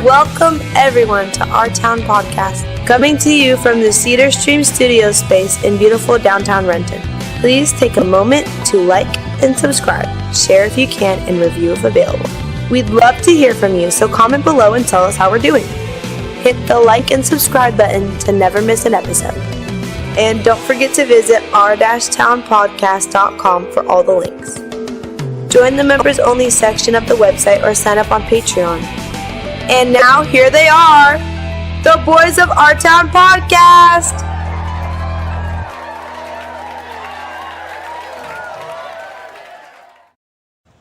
Welcome everyone to Our Town Podcast, coming to you from the Cedar Stream Studio space in beautiful downtown Renton. Please take a moment to like and subscribe, share if you can, and review if available. We'd love to hear from you, so comment below and tell us how we're doing. Hit the like and subscribe button to never miss an episode. And don't forget to visit our-townpodcast.com for all the links. Join the members only section of the website or sign up on Patreon. And now here they are, the boys of Our Town Podcast.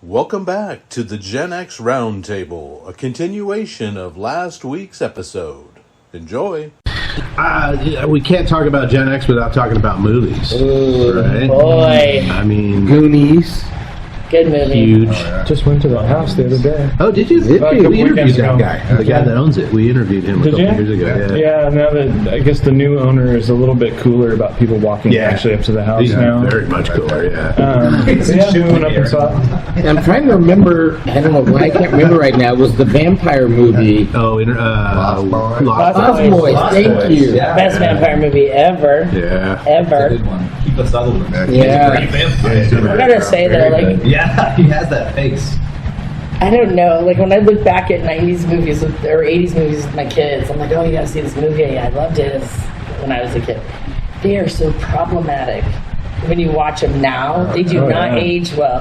Welcome back to the Gen X Roundtable, a continuation of last week's episode. Enjoy. We can't talk about Gen X without talking about movies. Ooh, right? Boy. I mean, Goonies. Good movie. Huge. Oh, yeah. Just went to the house the other day. Oh, did you? We interviewed that guy. The guy that owns it. We interviewed him a couple years ago. Yeah, now that I guess the new owner is a little bit cooler about people walking actually up to the house now. Very much cooler, went up and saw it. I'm trying to remember, I don't know why I can't remember right now, it was the vampire movie. Lost Boys, thank you. Yeah, best vampire movie ever. Yeah. Ever. Good one. Keep Sutherland. Yeah. Great vampire. I gotta say though, like, yeah, he has that face. I don't know, like when I look back at 90s movies or 80s movies with my kids, I'm like, oh, you gotta see this movie. I loved it when I was a kid. They are so problematic. When you watch them now, they do not age well.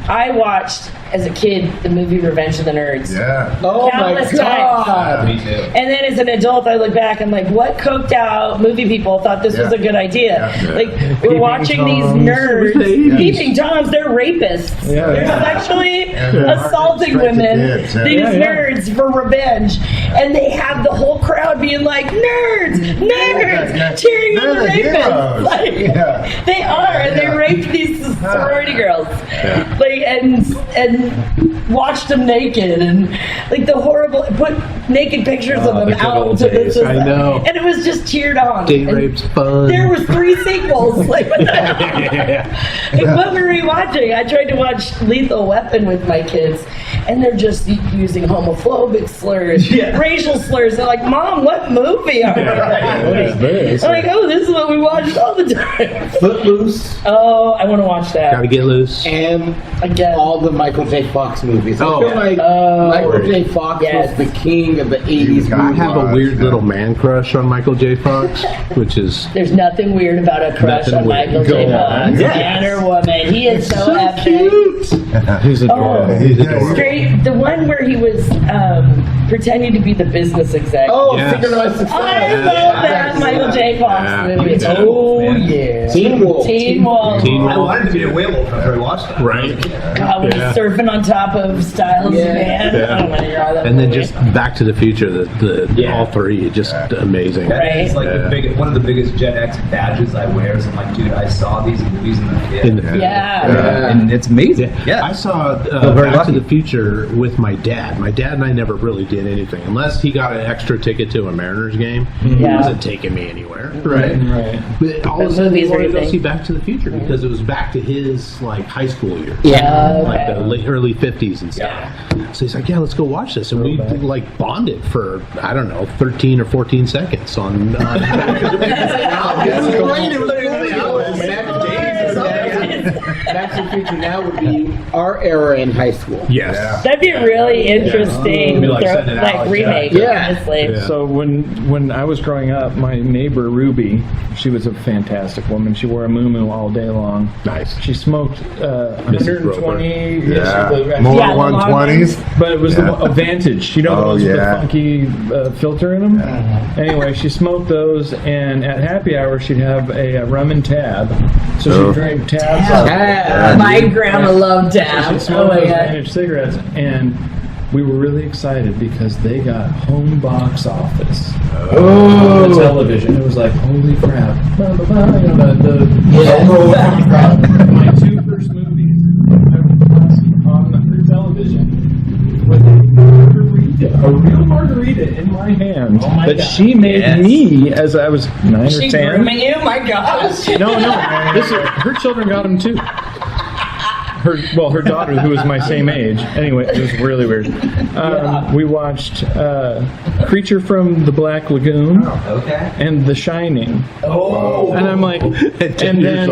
I watched as a kid the movie Revenge of the Nerds. Yeah. Oh Countless my God. Me too. And then as an adult, I look back, I'm like, what coked out movie people thought this was a good idea? Yeah. Like, we're watching these nerds, peeping Toms, they're rapists. Yeah. They're sexually assaulting women, these nerds, for revenge. And they have the whole crowd being like, nerds, cheering on the rapists. Like, they are, and they raped these sorority girls. Like, and watched them naked, and like the horrible, put naked pictures of them out to this. I know. And it was just cheered on. Date rape's fun. There was 3 sequels. Like, what the hell? Like, what were we watching? I tried to watch Lethal Weapon with my kids, and they're just using homophobic slurs, racial slurs. They're like, Mom, what movie are we watching? What is this? I'm like, oh, this is what we watched all the time. Footloose. Oh, I want to watch that. Gotta get loose. And Again. all the Michael J. Fox movies. I feel like Oh. Michael J. Fox was the king of the 80s movies. I have a weird little man crush on Michael J. Fox, which is... There's nothing weird about a crush Nothing on weird. Michael J. Fox, man or woman. He is so epic. He's adorable. He's adorable. Straight, the one where he was pretending to be the business exec. Oh, Yes. Synchronized Success. I love that Michael J. Fox movie. Oh, yeah. Teen Wolf. Teen Wolf. I wanted to be a werewolf after I watched that. Right. God, when he's surfing on top of Styles, man. Yeah. Oh, my God, that And then movie. just Back to the Future, all three, just amazing. That is Right. like one of the biggest Gen X badges I wear. So I'm like, dude, I saw these movies in the kid. Yeah. And it's amazing. Yeah. I saw very Back to lucky. the Future with my dad. My dad and I never really did anything unless he got an extra ticket to a Mariners game. He Yeah. wasn't taking me anywhere, right? But all of a Those sudden, we movies are wanted to go thing. see Back to the Future because it was back to his like high school years, Yeah. like the early 50s and stuff. So he's like, "Yeah, let's go watch this," and we like bonded for I don't know 13 or 14 seconds on. Back to the Future now would be our era in high school. Yes. That'd be a really interesting Be like sending Alex remake, Yeah. honestly. Yeah. So when I was growing up, my neighbor Ruby, she was a fantastic woman. She wore a muumuu all day long. Nice. She smoked Mrs. 120. More Yeah, the 120s. But it was a Vantage, you know, the ones with the funky filter in them. Anyway, she smoked those, and at happy hour she'd have a rum and tab. So she'd drink tabs. My grandma loved She'd Tab. smoke Oh my those God. Vantage cigarettes, and we were really excited because they got home box office on the television. It was like, holy crap! My 2 first movies on the television with a real margarita in my hand that she made me as I was 9 or She 10. grooming you? My gosh. No, this is her children got them too. her daughter, who was my same age. Anyway, it was really weird. We watched Creature from the Black Lagoon and The Shining. Oh. And I'm like, and then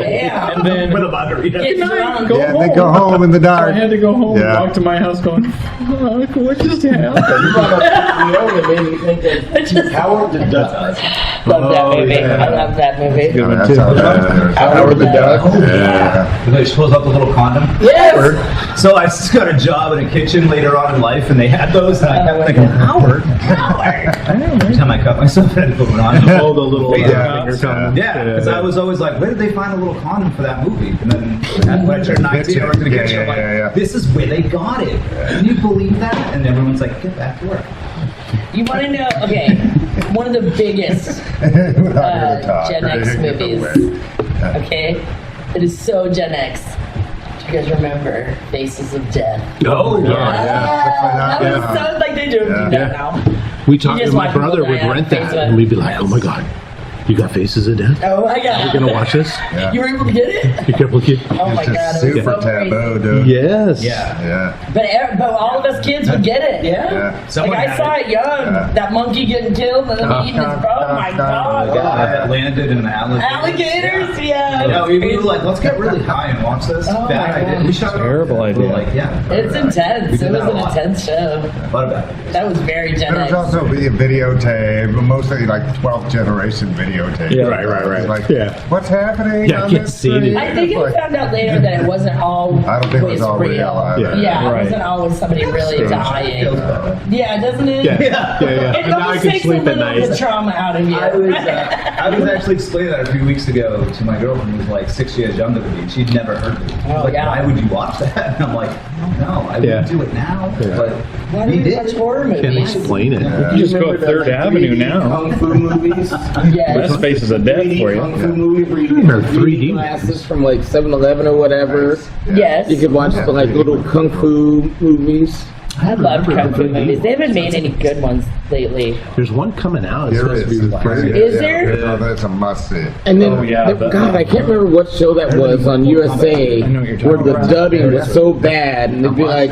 With a margarita. Get drunk. They go home in the dark. I had to go home and walk to my house going, fuck, what just happened? It made me think of Howard the Duck. Love that movie. yeah. I love that movie. Howard the Duck. You know, she pulls up the little condom. Yes. So I just got a job in a kitchen later on in life, and they had those, and I kept thinking, Howard. Every time I cut myself, I had to put one on. Oh, the little finger condom. Yeah, because I was always like, where did they find a little condom for that movie? And then when I turned 19, I worked in a kitchen. I'm like, this is where they got it. Can you believe that? And everyone's like, get back to work. You want to know? Okay, one of the biggest Gen X movies. Okay, it is so Gen X. Do you guys remember Faces of Death? Oh, That was so like they do that now. We talked. just My watch people brother would die on rent that, Facebook. and we'd be like, "Oh my god, you got Faces of Death? Oh my god! We're gonna watch this? You were able to get it? You careful, kid." Oh my god! It was Super so crazy. taboo, dude. Yes. Yeah. But all of us kids would get it. Yeah. Someone Like I had saw it young. That monkey getting killed and then eating his bro. Oh my god! That landed in an alligator. Alligators, yeah. No, we were like, let's get really high and watch this. Oh Bad my idea. God. We shot it. Terrible We were idea. like, It's intense. It was an intense show. What about it? That was very Gen There was X. also a videotape, mostly like 12th generation videotape. Yeah. Right. It's like, Yeah. what's happening? Yeah, I on can't this see thing? it. I think I found out later that it wasn't always I don't think it was all real. Yeah, Yeah. it wasn't always somebody really dying. Yeah, doesn't it? Yeah. It And now I almost can takes a sleep at little of the night. trauma out of you. I was actually explaining that a few weeks ago to my girlfriend who was like 6 years younger than me. She'd never heard of it. She was like, why would you watch that? And I'm like, I don't know. I wouldn't do it now. But Why do you watch horror movies? Can't explain it. You just go up 3rd Avenue now. Kung Fu movies. Yes. That's Faces of Death for you. Kung Fu movies where you They're get 3D. glasses from like 7-Eleven or whatever. Yes. You could watch the like little Kung Fu movies. I love Kung Fu movies. They haven't made any good ones lately. There's one coming out. It's There supposed to is. be with Brady. Is there? That's a must see. And then, but- God, I can't remember what show that was on USA I know what you're talking where the about. dubbing was so bad, and they'd be like,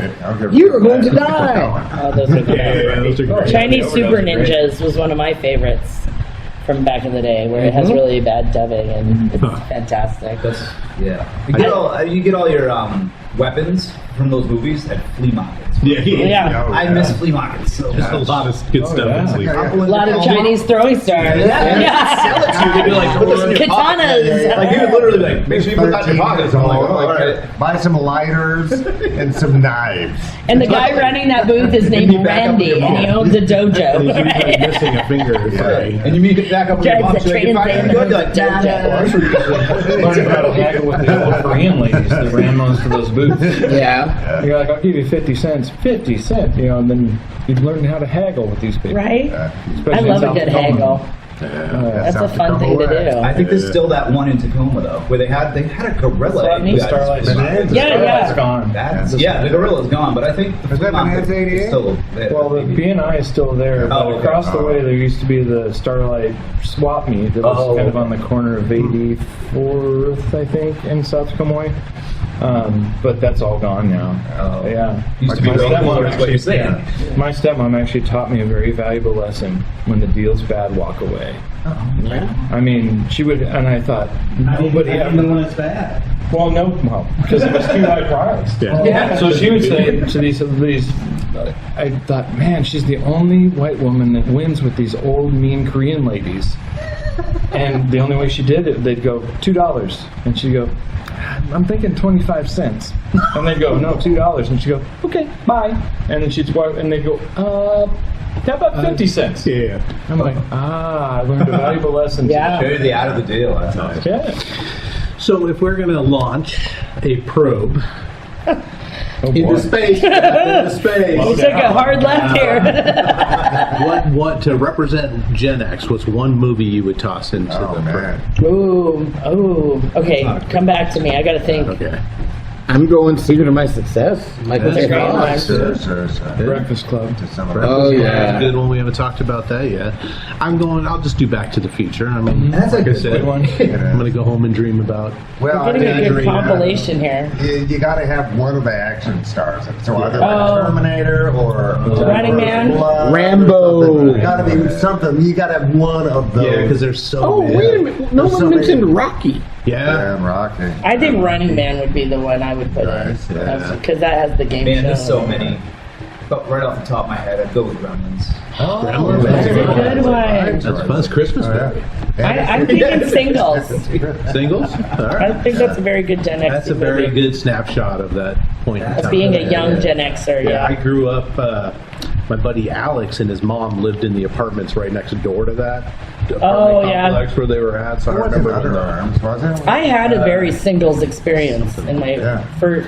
"You are going to die." Oh, those are good. Those are great. Chinese Super Ninjas was one of my favorites from back in the day, where it has really bad dubbing and it's fantastic. you get all your weapons from those movies at flea markets. Yeah. I miss flea markets so Just a much. lot of good stuff in sleep. A lot of Chinese throwing stars. Sell it to you. They'd be like, put this in your pocket. Katanas. Like, he would literally be like, make sure you put that in your pocket. I'm like, oh, all right. Buy some lighters and some knives. And the guy running that booth is named You back up with Randy, your and he mom. owns a And he's dojo. usually missing a finger. And you meet it back up with your Drives mom. the She's like, if I trains can in. go, you're like, Down. Learning how to haggle with the old Korean ladies that ran most of those booths. Yeah. You're like, I'll give you 50 cents. 50 cents, you know, and then you learn how to haggle with these people. Right? I Especially love in a good South haggle. That's a fun thing to do. I think there's still that one in Tacoma though, where they had a gorilla. Swap meet? Starlight. Bonanza. Yeah. It's gone. The gorilla's gone, but I think the Is that flea market Bonanza 88? is still there. Well, the BNI is still there, but okay. across the way there used to be the Starlight swap meet that was kind of on the corner of 84th, I think, in South Tacoma. But that's all gone now. Oh. Yeah. Used to be My real cool, stepmom that's what you're saying. My stepmom actually taught me a very valuable lesson. When the deal's bad, walk away. Yeah. I mean, she would, and I thought, nobody ever. when it's bad. Well, no, because it was too high priced. Yeah. So she would say to these, I thought, man, she's the only white woman that wins with these old, mean Korean ladies. And the only way she did it, they'd go, $2. And she'd go, I'm thinking 25 cents. And they'd go, no, $2. And she'd go, okay, bye. And then she'd swipe, and they'd go, how about 50 cents? Yeah. I'm like, I learned a valuable lesson. Yeah. Show you the out of the deal. That's nice. Yeah. So if we're going to launch a probe Into space. Into space. You took a hard left here. what to represent Gen X, what's one movie you would toss into Oh, the man. Ooh. Okay, come back to me. I gotta think. probe? Okay. I'm going Secret of My Success. Michael J. Fox. Breakfast Club. Oh yeah, good one. We haven't talked about that yet. I'll just do Back to the Future. I mean, That's a good one. I'm gonna go home and dream about. Well, We're getting a good compilation here. You got to have one of the action stars. So either Oh. Terminator or Running Man? Rambo. Got to be something. You got to have one of those. Yeah, because there's so. Oh many. wait a minute! No There's so one many. mentioned Rocky. Yeah. And Rocky. I think Running Man would be the one I would put Nice, in. yeah. Because that has the game Man, show. there's so many. But right off the top of my head, I'd go with Gremlins. Gremlins. That's a good one. That's a fun Christmas movie. I'm thinking Singles. Singles? All right. I think that's a very good Gen X. That's a very good snapshot of that point in As time. being a young Gen Xer, Yeah, I yeah. grew up. My buddy Alex and his mom lived in the apartments right next door to that apartment yeah. complex where they were at. So I It wasn't remember when Underarms, was it? I had a very singles experience in my Yeah.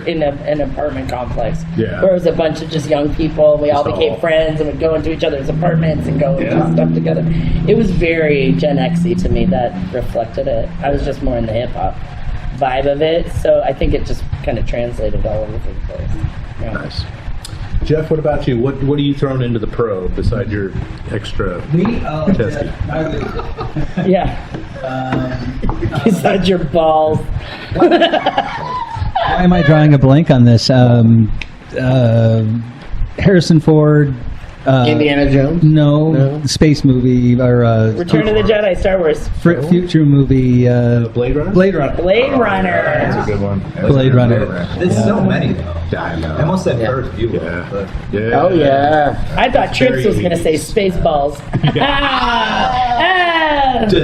in an apartment complex. Yeah. Where it was a bunch of just young people and we all Just became all- friends and would go into each other's apartments and go and do stuff together. It was very Gen X-y to me. That reflected it. I was just more in the hip hop vibe of it, so I think it just kind of translated all over the place. Yeah. Nice. Jeff, what about you? What are you throwing into the pro besides your extra testy? Yeah. Besides your balls. Why am I drawing a blank on this? Harrison Ford. Indiana Jones. No, space movie or Return of the Jedi, Star Wars. future movie. Blade Runner? Blade Runner. Blade Runner. That's a good one. Blade Runner. There's so many, though. I know. I almost said first view. Yeah. But Yeah. Oh yeah. I thought Trips was going to say Very Spaceballs. yeah, they're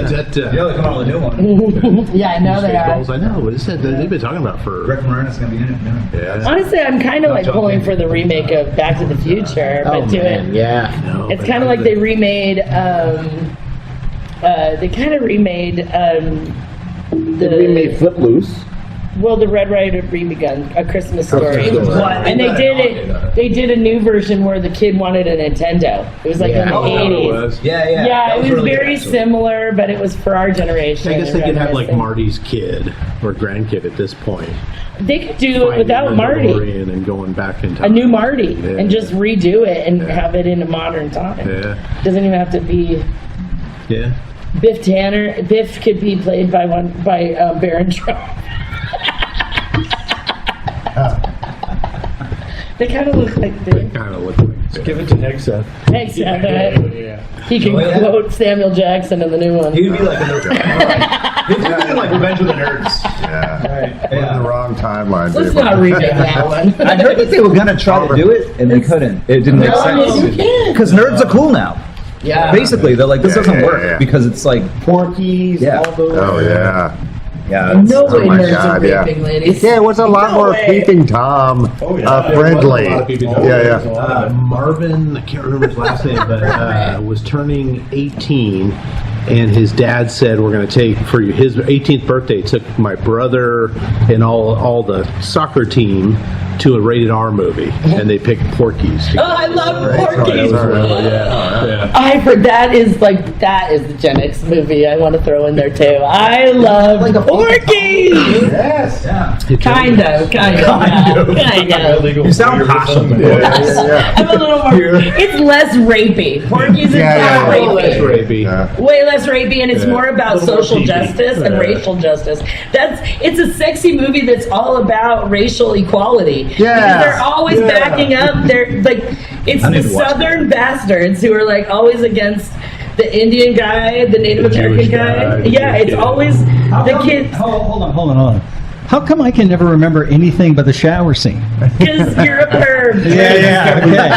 coming out with a new one. Yeah, I know they are. Spaceballs, I know. What is that? They've been talking about for. Rick Moranis going to be in it. Yeah. Honestly, I'm kind of like pulling for the remake of Back to the Future, but Oh do man, it. yeah. No, It's but kind of like they remade. They kind of remade They remade Footloose. the Red Rider Begun, A Christmas Story, Story. and they did it. They did a new version where the kid wanted a Nintendo. It was like in the Yeah. '80s. Yeah. Yeah, That it was really very good, actually. similar, but it was for our generation. I guess they could have like reminiscing. Marty's kid or grandkid at this point. They could do it without Finding the Marty. DeLorean and going back in time. A new Marty, Yeah. and just redo it and Yeah. have it in a modern time. Yeah. Doesn't even have to be Yeah. Biff Tanner. Biff could be played by Baron Trump. They kind of look like this. Kind of look like. Give it to Hexa. Thanks, He can quote Samuel Jackson in the new one. He would be like a nerd. He'd be like Revenge of the Nerds. Yeah. Right. We're in the wrong timeline. Let's people. not remake that one. I heard that they were going to try to do it, and they couldn't. It didn't make sense. you can't. Because nerds are cool now. Yeah. Basically, they're like, this Yeah, doesn't yeah, work yeah. because it's like, Porkies. Yeah. All those. Oh yeah. yeah. No way my nerds God, are yeah. raping ladies. Yeah, it was a lot No more way. peeping Tom friendly. Yeah. Marvin, I can't remember his last name, but was turning 18, and his dad said, "We're going to take for his 18th birthday." Took my brother and all the soccer team to a rated R movie, and they picked Porky's. Oh, I love That Porky's. was really, yeah. I heard that is the Gen X movie I want to throw in there too. I love Porky's. Yes. Yeah. Kind of. You sound passionate. Yeah. I'm a little more. It's less rapey. Porky's is Yeah, not yeah, Less rapey. rapey. Yeah. Way less rapey, and it's Yeah. more about A little more social PG. justice and Yeah. racial justice. It's a sexy movie that's all about racial equality. Yes. Because they're always backing up. They're like, it's I need the to watch Southern bastards who are like always against the Indian guy, the Native American Jewish guy. guy, the Yeah, it's kid. always the kids. Hold on. How come I can never remember anything but the shower scene? Because you're a perv. Okay.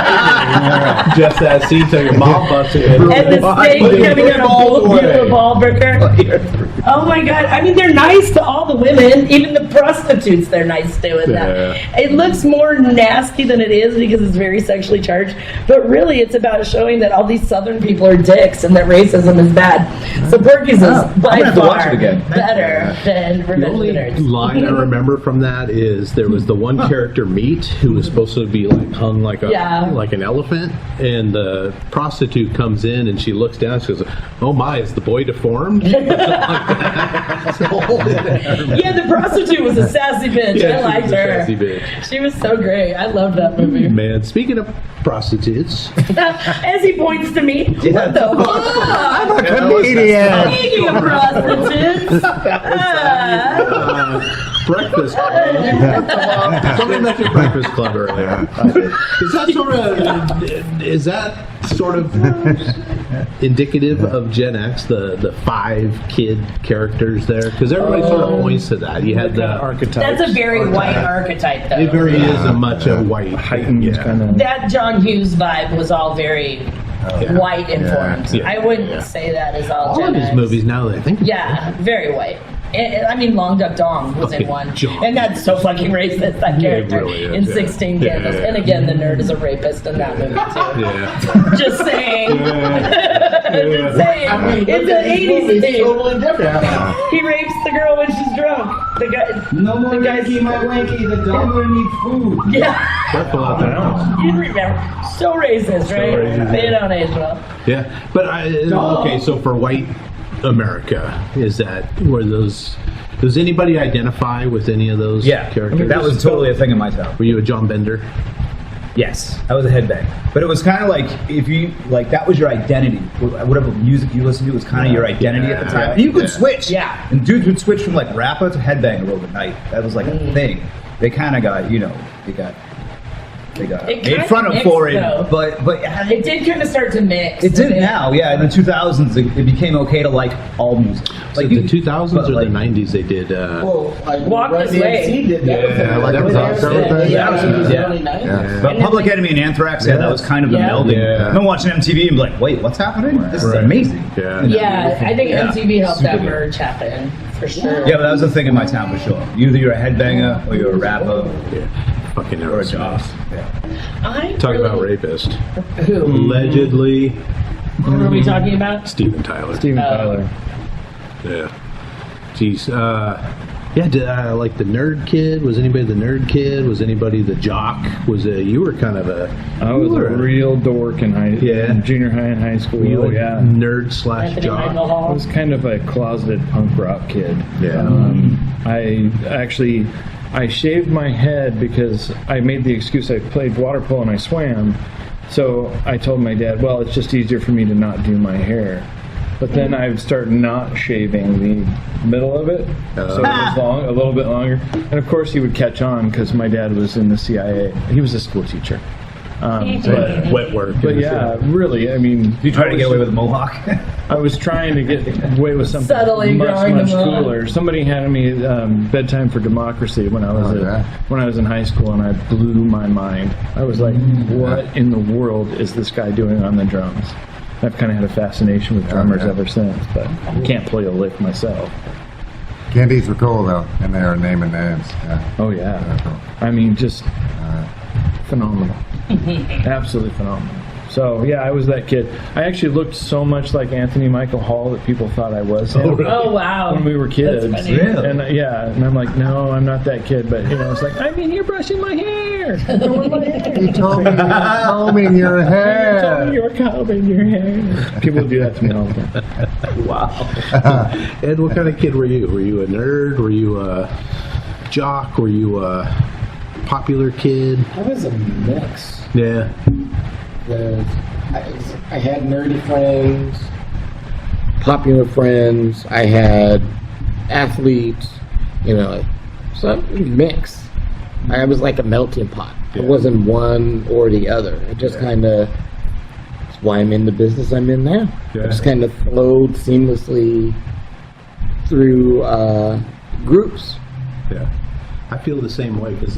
Just that scene till your mom busted it. And the snake coming out of Ballbreaker. Oh my God. I mean, they're nice to all the women. Even the prostitutes, they're nice to in that. It looks more nasty than it is because it's very sexually charged. But really, it's about showing that all these Southern people are dicks and that racism is bad. So Porky's is by gonna have to watch far it again. better than The Revenge of only the Nerds. line I remember from that is there was the one character Meat who was supposed to be like hung like a like an elephant, and the prostitute comes in and she looks down. She goes, "Oh my, is the boy deformed?" Something like Yeah, the prostitute was a sassy bitch. Yeah, I liked she was a her. sassy bitch. She was so great. I loved that movie. Man, speaking of prostitutes, As he points to me, what the fuck? I'm a comedian. Speaking of prostitutes, Breakfast Club. Somebody mentioned Breakfast Club earlier. Is that sort of indicative of Gen X? The 5 kid characters there, because everybody sort of points to that. You had the archetypes. that's a very white archetype, though. It very is a much a white heightened kind of. That John Hughes vibe was all very white informed. Yeah. I wouldn't say that is all All Gen of his X. movies now that I think. Yeah, very white. I mean, Long Duck Dong was in Okay, one. John. And that's so fucking racist, that character, really is, in yeah. 16 Yeah, Candles. yeah. And again, the nerd is a rapist in that movie, too. Yeah. Just saying. Just saying. It's an 80s thing. Totally different. He rapes the girl when she's drunk. The guy. No more the guy's wanky, my wanky. The dog will need food. Yeah. Careful out there. You remember. So racist, right? racist. They don't age well. Yeah, but okay. So for white America, does anybody identify with any of those characters? that was totally a thing in my town. Were you a John Bender? Yes, I was a headbang. But it was kind of like, if you, like, that was your identity. Whatever music you listened to was kind of your identity at the time. And you could switch. Yeah. And dudes would switch from, like, rapper to headbanger overnight. That was, like, a thing. They kind of got, they got It made kinda fun of mixed, for it. though. But It did kind of start to mix. it did now, yeah. In the 2000s, it became okay to like all music. Like the 2000s or the 90s, they did. Walk This Way. That was Yeah. But Public Enemy and Anthrax, that was kind of the melding. Yeah. I've been watching MTV and be like, wait, what's happening? This is amazing. Yeah. Yeah, I think MTV helped that Super good. merge happen, for sure. Yeah, but that was the thing in my town for sure. Either you're a headbanger or you're a rapper Fucking or a Aerosmith. jock. Talk about rapist. Who? Allegedly, Who are we talking about? Steven Tyler. Steven Tyler. Yeah. Jeez. Like the nerd kid. Was anybody the nerd kid? Was anybody the jock? You were kind of a. I was a real dork in junior high and high school. Were you a yeah. nerd / Anthony jock? Michael I Hall. was kind of a closeted punk rock kid. Yeah. I shaved my head because I made the excuse I played water polo and I swam. So I told my dad, well, it's just easier for me to not do my hair. But then I would start not shaving the middle of it, so it was long, a little bit longer. And of course he would catch on because my dad was in the CIA. He was a school teacher. But wet work. But yeah, really, I mean... You try to get away with a mohawk? I was trying to get away with something Subtly much growing them up. cooler. Somebody handed me Bedtime for Democracy when I was when I was in high school, and I blew my mind. I was like, "What in the world is this guy doing on the drums?" I've kind of had a fascination with drummers ever since, but I can't play a lick myself. Candies were cool though, and they were naming names. Yeah. Oh yeah, I mean, just phenomenal, absolutely phenomenal. So yeah, I was that kid. I actually looked so much like Anthony Michael Hall that people thought I was him. Oh, wow. When we were kids, That's funny. Really? and and I'm like, no, I'm not that kid. But it's like, I'm in here brushing my hair. You told me you were combing your You told me hair. you were combing your hair. People do that to me all the time. Wow. Ed, what kind of kid were you? Were you a nerd? Were you a jock? Were you a popular kid? I was a mix. Yeah. I had nerdy friends, popular friends. I had athletes. So it was a mix. I was like a melting pot. Yeah. It wasn't one or the other. It just kind of. That's why I'm in the business I'm in now. Yeah. I just kind of flowed seamlessly through groups. Yeah. I feel the same way because,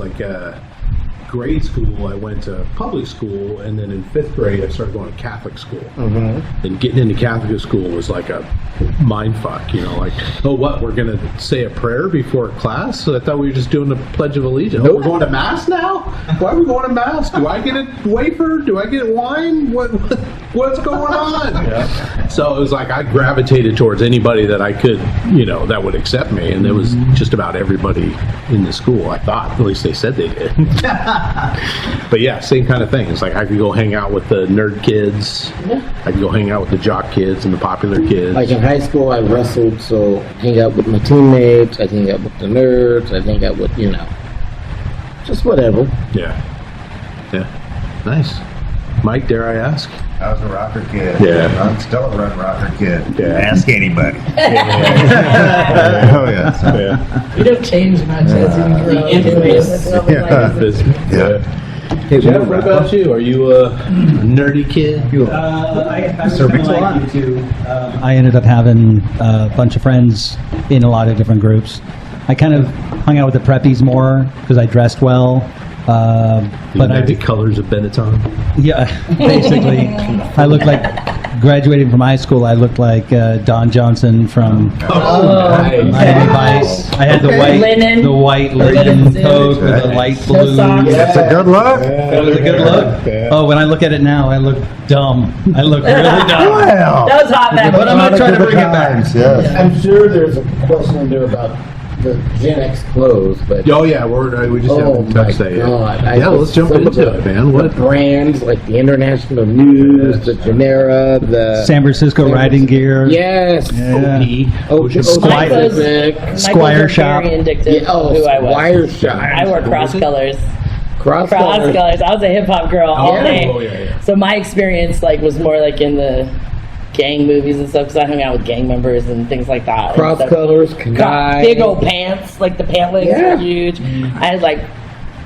grade school, I went to public school, and then in 5th grade, I started going to Catholic school. Mm-hmm. And getting into Catholic school was like a mind fuck, oh, what, we're going to say a prayer before class? So I thought we were just doing the Pledge of Allegiance. Nope. Oh, we're going to Mass now? Why are we going to Mass? Do I get a wafer? Do I get wine? What? What's going on? So it was like I gravitated towards anybody that I could, that would accept me, and there was just about everybody in the school. I thought, at least they said they did. But yeah, same kind of thing. It's like I could go hang out with the nerd kids. I could go hang out with the jock kids and the popular kids. Like in high school, I wrestled, so hang out with my teammates. I hang out with the nerds. I hang out with just whatever. Yeah. Nice. Mike, dare I ask? I was a rocker kid. Yeah. I'm still a rocker kid. Yeah. Ask anybody. Oh, yes. Yeah. You don't change much as you grow. Hey, Jeff, what about you? Are you a nerdy kid? I ended up having a bunch of friends in a lot of different groups. I kind of hung out with the preppies more because I dressed well. But I did colors of Benetton. Yeah, basically, I looked like graduating from high school. I looked like Don Johnson from Miami Vice. I had the white linen coat with the light blue. That's a good look. That was a good look. Oh, when I look at it now, I look dumb. I look really dumb. Well, That was hot back But I'm not trying to bring it back. Yes. I'm sure there's a question in there about the Gen X clothes, but Oh yeah, we just haven't touched that yet. God. Let's jump into it, man. The What? brands like the International News, the Genera, the San Francisco riding gear. Yes. Squire Shop. Very addictive. Who I was. Squire Shop. I wore cross colors. Cross Cross colors. I was a hip hop girl all day. Yeah. So my experience was more like in the gang movies and stuff because I hung out with gang members and things like that. Cross colors, Kanai. Big old pants, like the pant legs were huge. I had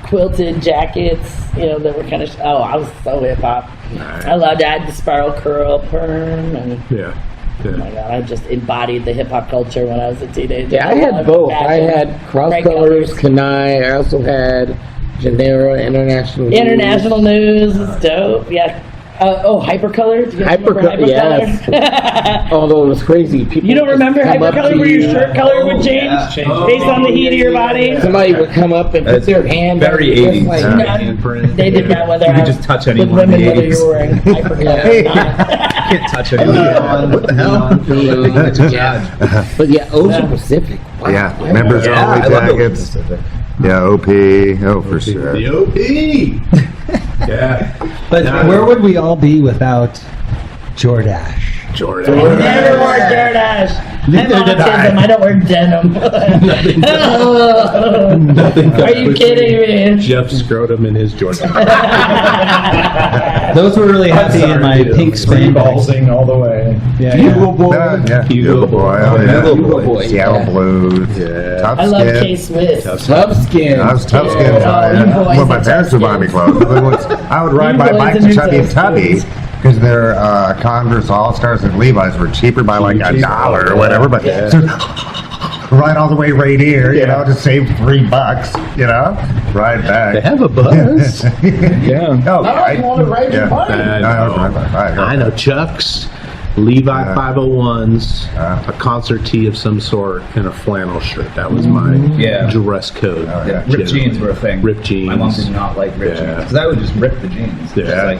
quilted jackets, that were kind of. I was so hip hop. I loved it. I had the spiral curl perm and. Yeah. Oh my God! I just embodied the hip hop culture when I was a teenager. Yeah, I had both. I had cross colors, Kanai. I also had Genera, International News is dope. Yeah. Hypercolor. Do you guys remember Hypercolor? Yes. Although it was crazy. People you don't remember Hypercolor where your shirt color would change based on the heat of your body? Somebody would come up and put their hand very 80s. They did that with You could just touch anyone with women in the whether 80s. you're wearing Hypercolor or not. Can't touch anyone. What the hell? But yeah, Ocean Pacific. Wow. Yeah, members only jackets. Yeah, OP. Oh, for sure. The OP. Yeah. But where would we all be without Jordache? Jordan. Never wore Jordache. Neither did I. I don't wear denim. Are you kidding me? Jeff scrotum in his Jordan. Those were really heavy in my pink spandex. Ballsing all the way. Yeah, Hugo Boy. Yeah, Hugo Boy. Oh, yeah. Hugo Boy. Seattle Blues. Yeah. Tough I love Skin. K-Swiss. Tough Skin. I was Tough Skins. Well, my parents would buy me clothes. I would ride my bike to Chubby and Tubby because their Converse All-Stars and Levi's were cheaper by $1 or whatever. But so, ride all the way right here, just save $3, ride back. They have a buzz. Yeah. Oh, I want to ride your bike. I know Chucks, Levi 501s, a concert tee of some sort, and a flannel shirt. That was my dress code. Yeah, ripped jeans were a thing. Ripped jeans. My mom did not like ripped jeans because I would just rip the jeans. Yeah.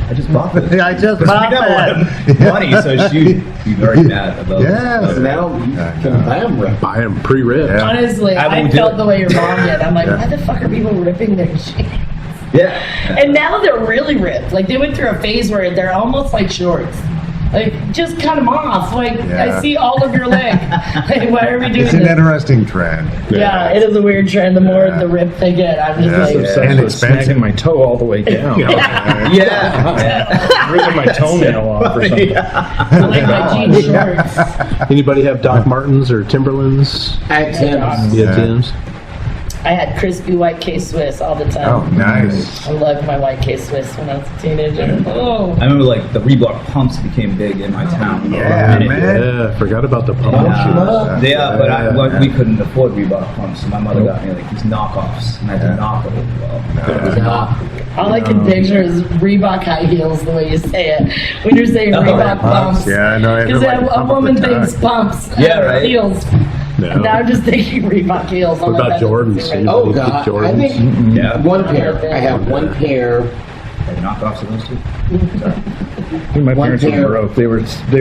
I just bought them. I just bought them. Money, so she'd be very mad about Yes. Now you can buy them ripped. Buy them pre-ripped. Yeah. Honestly, I I won't do felt it. the way your mom did. I'm like, why the fuck are people ripping their jeans? Yeah. And now they're really ripped. Like they went through a phase where they're almost like shorts. Like just cut them off. Like I see all of your leg. Like, why are we doing It's an this? interesting trend. Yeah, it is a weird trend. The more the ripped they get, I'm just like, And expensive. Snagging my toe all the way down. Ripping my toenail off or something. I like my jean shorts. Anybody have Doc Martens or Timberlands? I had Tim's. Yeah, Tim's. I had crispy white K-Swiss all the time. Oh, nice. I loved my white K-Swiss when I was a teenager. Oh. I remember the Reebok pumps became big in my town. Yeah, man. Yeah, forgot about the pump shoes. Yeah, but we couldn't afford Reebok pumps, so my mother got me these knockoffs, and I had to knock them well. All I can picture is Reebok high heels, the way you say it. When you're saying Reebok pumps. Yeah, I know. Because a woman thinks pumps. Right. Heels. No. Now I'm just thinking Reebok heels. What about Jordans? Oh God! I think one pair. I have one pair knockoffs of those two. My One parents were pair. broke. They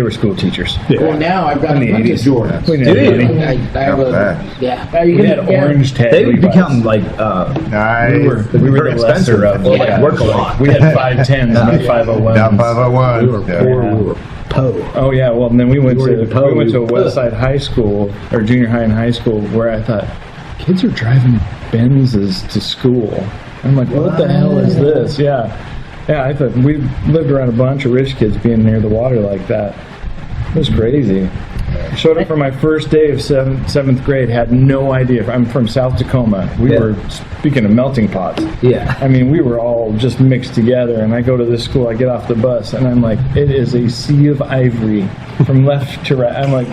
were school teachers. Well, now I've got In a the bunch of 80s. Jordans. We never had money. I have Not a, bad. yeah. We had orange tag. They Levi's. become like Nice. We were very the lesser expensive. of. Well, Yeah. work a lot. We had 510s, not 501s. Down 501. We were poor. We were po. Oh yeah, well, and then we went We to were in Poe. we went to a Westside High School or junior high and high school where I thought kids are driving Benzes to school. I'm like, what the hell is this? Yeah, I thought we lived around a bunch of rich kids being near the water like that. It was crazy. I showed up for my first day of seventh grade. Had no idea. I'm from South Tacoma. We were, speaking of melting pots. Yeah. I mean, we were all just mixed together. And I go to this school. I get off the bus, and I'm like, it is a sea of ivory from left to right. I'm like,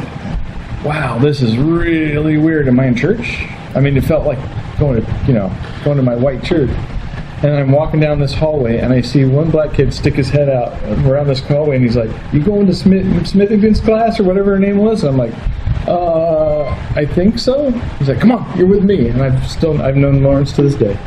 wow, this is really weird. Am I in church? I mean, it felt like going to my white church. And I'm walking down this hallway, and I see one black kid stick his head out around this hallway, and he's like, "You going to Smithington's class or whatever her name was?" And I'm like, I think so." He's like, "Come on, you're with me." And I've known Lawrence to this day.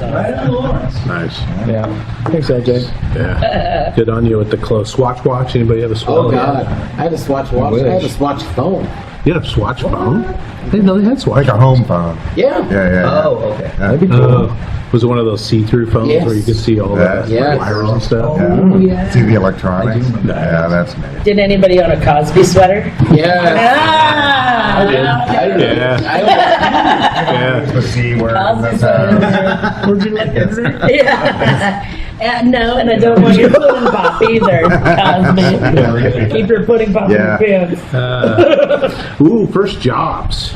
Right on Lawrence. Nice. Yeah. Thanks, LJ. Yeah. Good on you with the close Swatch watch. Anybody have a Swatch? Oh, God. I had a Swatch watch. I had a Swatch phone. You had a Swatch phone? I didn't know they had Swatch. Like a home phone. Yeah. Yeah. Oh, okay. That'd be cool. Was it one of those see-through phones Yes. where you could see all the Yes. wires and stuff? Oh, yeah. See the electronics? Yeah, that's nice. Did anybody own a Cosby sweater? Yeah. Ah! Yeah. Yeah. To see where Cosby that's sweater. Would you like it? Yeah. No, and I don't want your pudding pop either, Cosby. Keep your pudding pop Yeah. in your pants. Ooh, first jobs.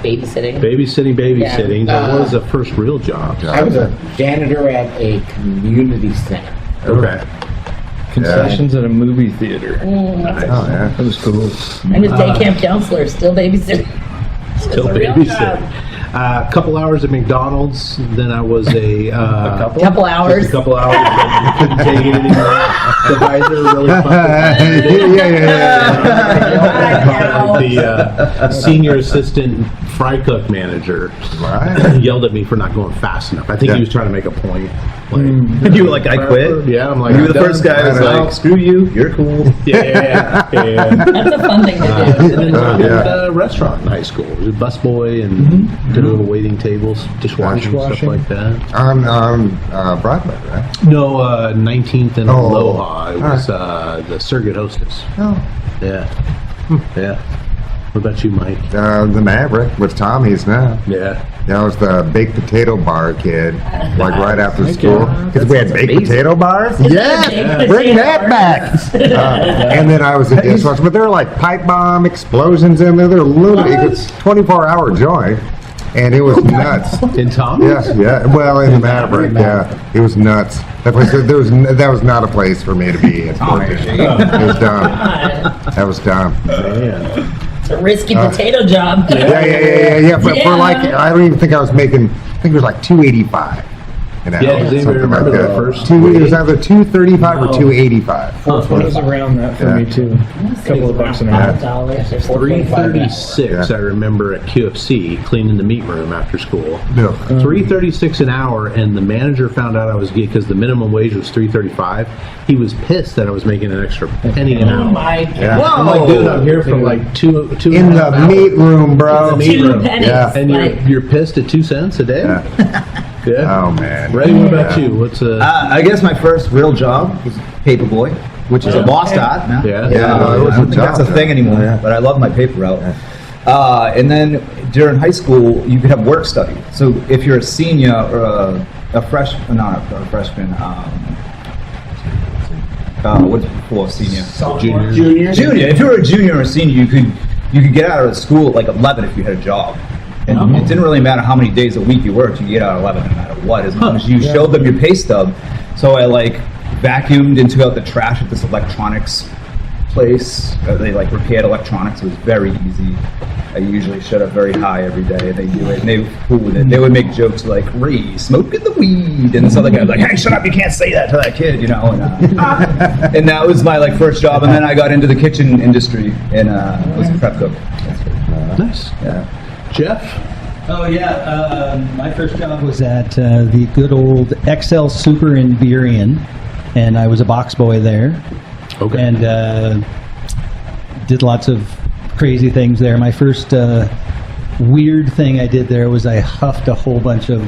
Babysitting. Babysitting. That was the first real job. I was a janitor at a community center. Okay. Concessions at a movie theater. Oh, yeah. That was cool. I was day camp counselor, still babysitting. Still It's a real babysitting. job. A couple hours at McDonald's. Then I was a Couple hours. Just a couple hours. But couldn't take it anymore. The visor really fucking. The senior assistant fry cook manager yelled at me for not going fast enough. I think he was trying to make a point. Like, You were like, I quit? Yeah, I'm like, You were the I'm first done. guy who was I know. like, screw you, you're cool. Yeah. That's a fun thing to do. And then I did a restaurant in high school. I was a busboy and did little waiting tables, dishwashing, stuff like that. On Broadway, right? No, 19th and Oh. Aloha. It was the Surrogate Hostess. Oh. Yeah. Yeah. What about you, Mike? The Maverick with Tommy's now. Yeah. Yeah, I was the baked potato bar kid, like right after school. Because we had baked potato bars? Yeah, baked bring potato that bars? back. And then I was a dishwasher, but there were like pipe bomb explosions in there. They're lunatic. It was a 24-hour joint, and it was nuts. In Tom? Yeah. Well, in the Maverick, yeah, it was nuts. That place, that was not a place for me to be. It was dumb. That was dumb. Man. It's a risky potato job. Yeah. For like, I don't even think I was making. I think it was like $2.85 an hour. Yeah, does anybody something remember like the that. first It was either $2.35 or $2.85. It was around that for me too. A couple of bucks an hour. $3.36. I remember at QFC cleaning the meat room after school. No. $3.36 an hour, and the manager found out I was getting because the minimum wage was $3.35. He was pissed that I was making an extra penny an Oh hour. my god. Yeah. I'm like, dude, I'm here for like two In and a the half hours. meat room, bro. In the meat 2 room. pennies. Yeah. And like, you're pissed at 2 cents a day? Yeah. Oh man. Ray, what about you? What's I guess my first real job was paperboy, which is a lost art now. Yeah. Yeah, no, it I was don't a think that's a job, thing yeah. anymore, Yeah. but I love my paper route. And then during high school, you could have work study. So if you're a senior or a freshman, not a freshman, what's before senior? Junior. If you were a junior or a senior, you could get out of school at like 11 if you had a job. And it didn't really matter how many days a week you worked, you could get out at 11 no matter what, as long as you showed them your pay stub. So I like vacuumed and took out the trash at this electronics place. They like repaired electronics. It was very easy. I usually shut up very high every day. They do it, and they were cool with it. They would make jokes like, "Ray, smoking the weed," and this other guy was like, "Hey, shut up! You can't say that to that kid," you know. And, and that was my like first job. And then I got into the kitchen industry and was a prep cook. Nice. Yeah. Jeff? Oh yeah, my first job was at the good old XL Super in Burien, and I was a box boy there. Okay. And did lots of crazy things there. My first weird thing I did there was I huffed a whole bunch of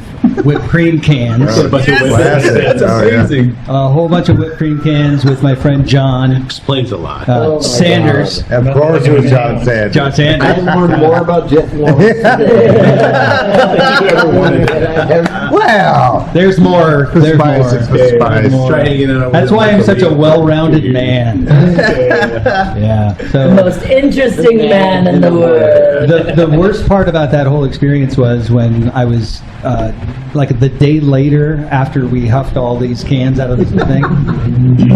whipped cream cans. That's amazing. A whole bunch of whipped cream cans with my friend John. Explains a lot. Sanders. Of course it was John Sanders. John Sanders. I learned more about Jeff Wallace. Well, There's more. There's spice, more. it's the spice. There's more. Trying to get in a That's why I'm such a well-rounded man. Yeah. So Most interesting man in the world. the worst part about that whole experience was when I was like the day later after we huffed all these cans out of the thing,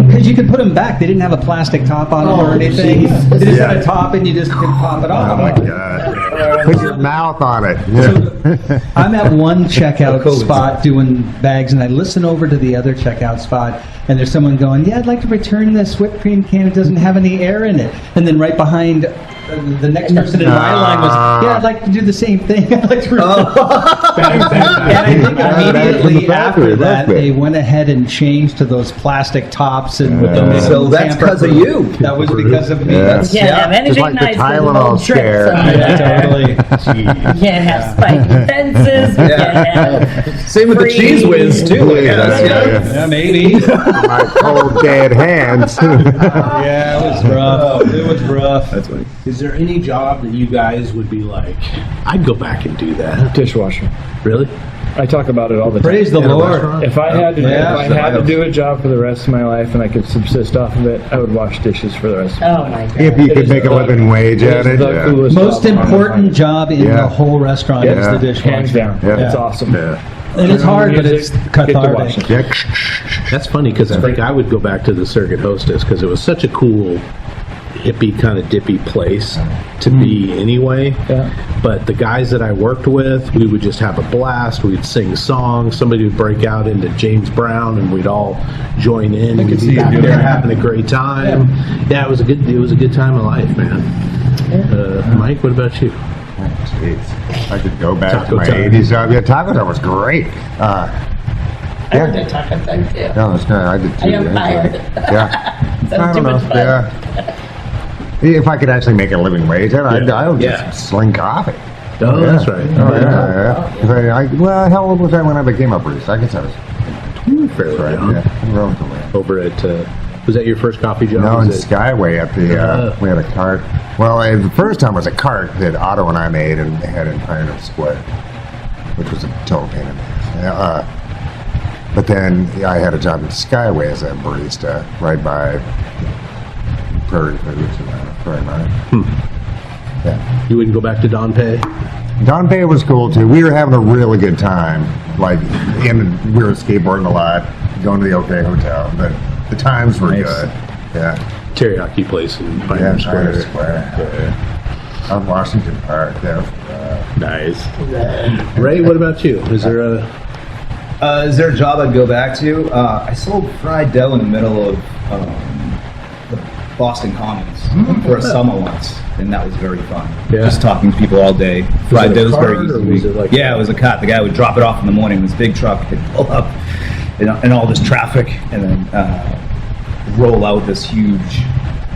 because you could put them back. They didn't have a plastic top on them or anything. They just had a top and you just could pop it off. Oh my God. Put your mouth on it. So I'm at one checkout spot doing bags, and I listen over to the other checkout spot, and there's someone going, "Yeah, I'd like to return this whipped cream can. It doesn't have any air in it." And then right behind the next person in my line was, "Yeah, I'd like to do the same thing. I'd like to return." And I think immediately after that, they went ahead and changed to those plastic tops and. So that's because of you. That was because of me. Yeah. That's, You can't have anything Just like the nice with Tylenol a little trip scare. somewhere. totally. You can't have spiky fences. You can't have Same with the Free. cheese whiz too. I guess. Yeah, maybe. My cold dead hands. Yeah, it was rough. It was rough. That's funny. Is there any job that you guys would be like, I'd go back and do that? Dishwasher. Really? I talk about it all the time. Praise the In a Lord. restaurant? If I had to, Yeah. if I had to do a job for the rest of my life and I could subsist off of it, I would wash dishes for the rest of my life. Oh my god. If you could make a living wage at it. the Yeah. coolest Most job on the important planet. job in Yeah. the whole restaurant is Yeah. the dishwasher. Hands down. Yeah. It's awesome. Yeah. And it's hard, but Music, it's get to cathartic. watch it. Yeah. That's funny because I think I would go back to the Circuit Hostess because it was such a cool, hippie kind of dippy place to be anyway. Yeah. But the guys that I worked with, we would just have a blast. We'd sing songs. Somebody would break out into James Brown, and we'd all join in. We'd be back there having a great time. Yeah, it was a good time of life, man. Mike, what about you? Jeez. I could go back Taco to my time. 80s job. Yeah, Taco Time was great. I Yeah. did taco time too. No, it's not. I did too. I am fired. Yeah. That was too much fun. Yeah. If I could actually make a living wage, I would Yeah. just sling coffee. Oh, that's right. Oh, yeah. 'Cause well, how old was I when I became a priest? I guess I was Fairly right. young. Yeah, relatively. Over at, was that your first coffee job? No, Was in it- Skyway at the, we had a cart. Well, the first time was a cart that Otto and I made and had in Pioneer Square, which was a total pain in the ass. But then I had a job in Skyway as a barista right by Prairie Foods and Prairie Mine. Yeah. You wouldn't go back to Don Pay? Don Pay was cool too. We were having a really good time. Like, we were skateboarding a lot, going to the OK Hotel. But the times were good. Yeah. Teriyaki place in Pioneer Yeah, Square. Pioneer Square. On Washington Park. Yeah. Nice. Ray, what about you? Is there a... Is there a job I'd go back to? I sold fried dough in the middle of the Boston Commons for a summer once, and that was very fun. Yeah. Just talking to people all day. Fried it a dough is very cart, or easy. was it like Yeah, it was a cart. The guy would drop it off in the morning in this big truck, he'd pull up in all this traffic, and then roll out this huge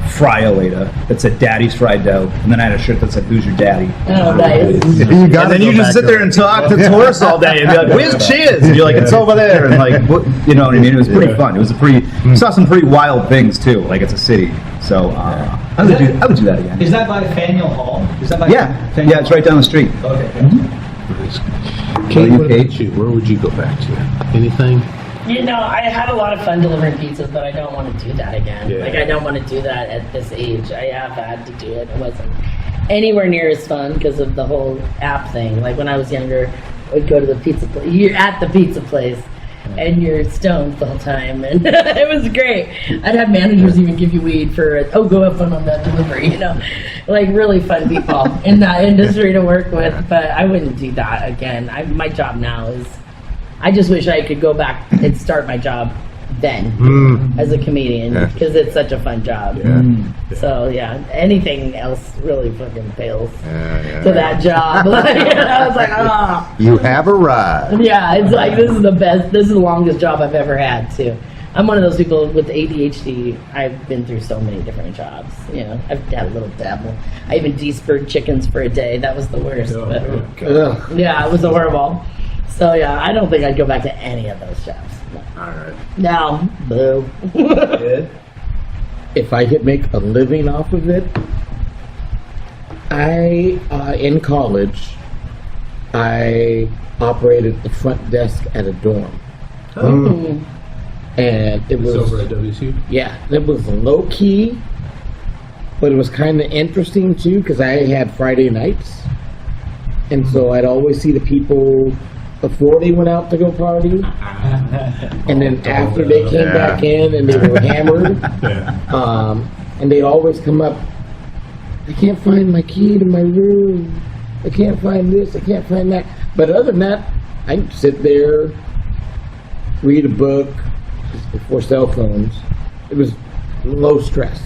fry-o-later that said Daddy's Fried Dough, and then I had a shirt that said Who's Your Daddy? Oh, nice. You And then you just sit there and talk to tourists all day and be like, "Where's Cheers?" And you're like, "It's over there." And like, what, you know what I mean? It was pretty fun. It was saw some pretty wild things too. Like it's a city, so I would do that again. Is that by Faneuil Hall? Is that by Yeah, it's right down the street. Okay. Kate, what about you? Where would you go back to? Anything? You know, I had a lot of fun delivering pizzas, but I don't want to do that again. Yeah. Like, I don't want to do that at this age. I have had to do it. It wasn't anywhere near as fun because of the whole app thing. Like, when I was younger, we'd go to the pizza place. You're at the pizza place, and you're stoned the whole time, and it was great. I'd have managers even give you weed for, go have fun on that delivery, you know? Like, really fun people in that industry to work with, but I wouldn't do that again. My job now is... I just wish I could go back and start my job then as a comedian because it's such a fun job. So anything else really fucking fails to that job. I was like, oh. You have arrived. Yeah, it's like this is the best. This is the longest job I've ever had too. I'm one of those people with ADHD. I've been through so many different jobs. I've had a little dabble. I even de-spurred chickens for a day. That was the worst. It was horrible. So I don't think I'd go back to any of those jobs. No. All right. No, boo. If I could make a living off of it, in college, I operated the front desk at a dorm. And it was over at WSU? Yeah, it was low key, but it was kind of interesting too because I had Friday nights, and so I'd always see the people before they went out to go party, and then after they came back in and they were hammered, and they'd always come up. I can't find my key to my room. I can't find this. I can't find that. But other than that, I'd sit there, read a book. Before cell phones, it was low stress.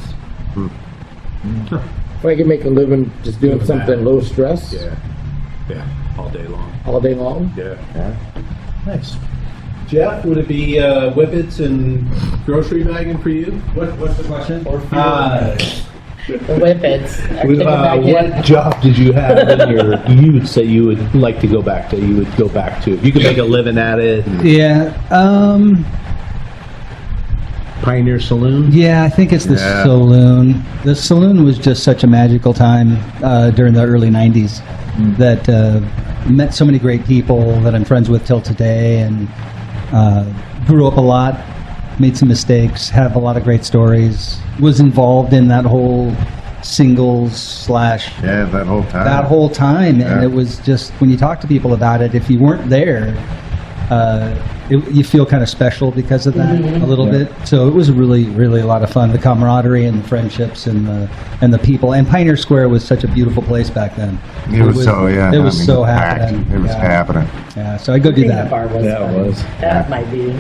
If I could make a living just doing something low stress, all day long. All day long. Nice. Jeff, would it be whippets and grocery bagging for you? What's the question? Whippets. What job did you have in your youth that you would like to go back to? You would go back to if you could make a living at it. Pioneer Saloon? Yeah, I think it's the saloon. The saloon was just such a magical time during the early 90s that met so many great people that I'm friends with till today, and grew up a lot, made some mistakes, have a lot of great stories, was involved in that whole singles / that whole time. And it was just, when you talk to people about it, if you weren't there, you feel kind of special because of that a little bit. So it was really, really a lot of fun. The camaraderie and the friendships and the people. And Pioneer Square was such a beautiful place back then. It was so happening. It was happening. Yeah, so I'd go do that. Bar was fun. That might be.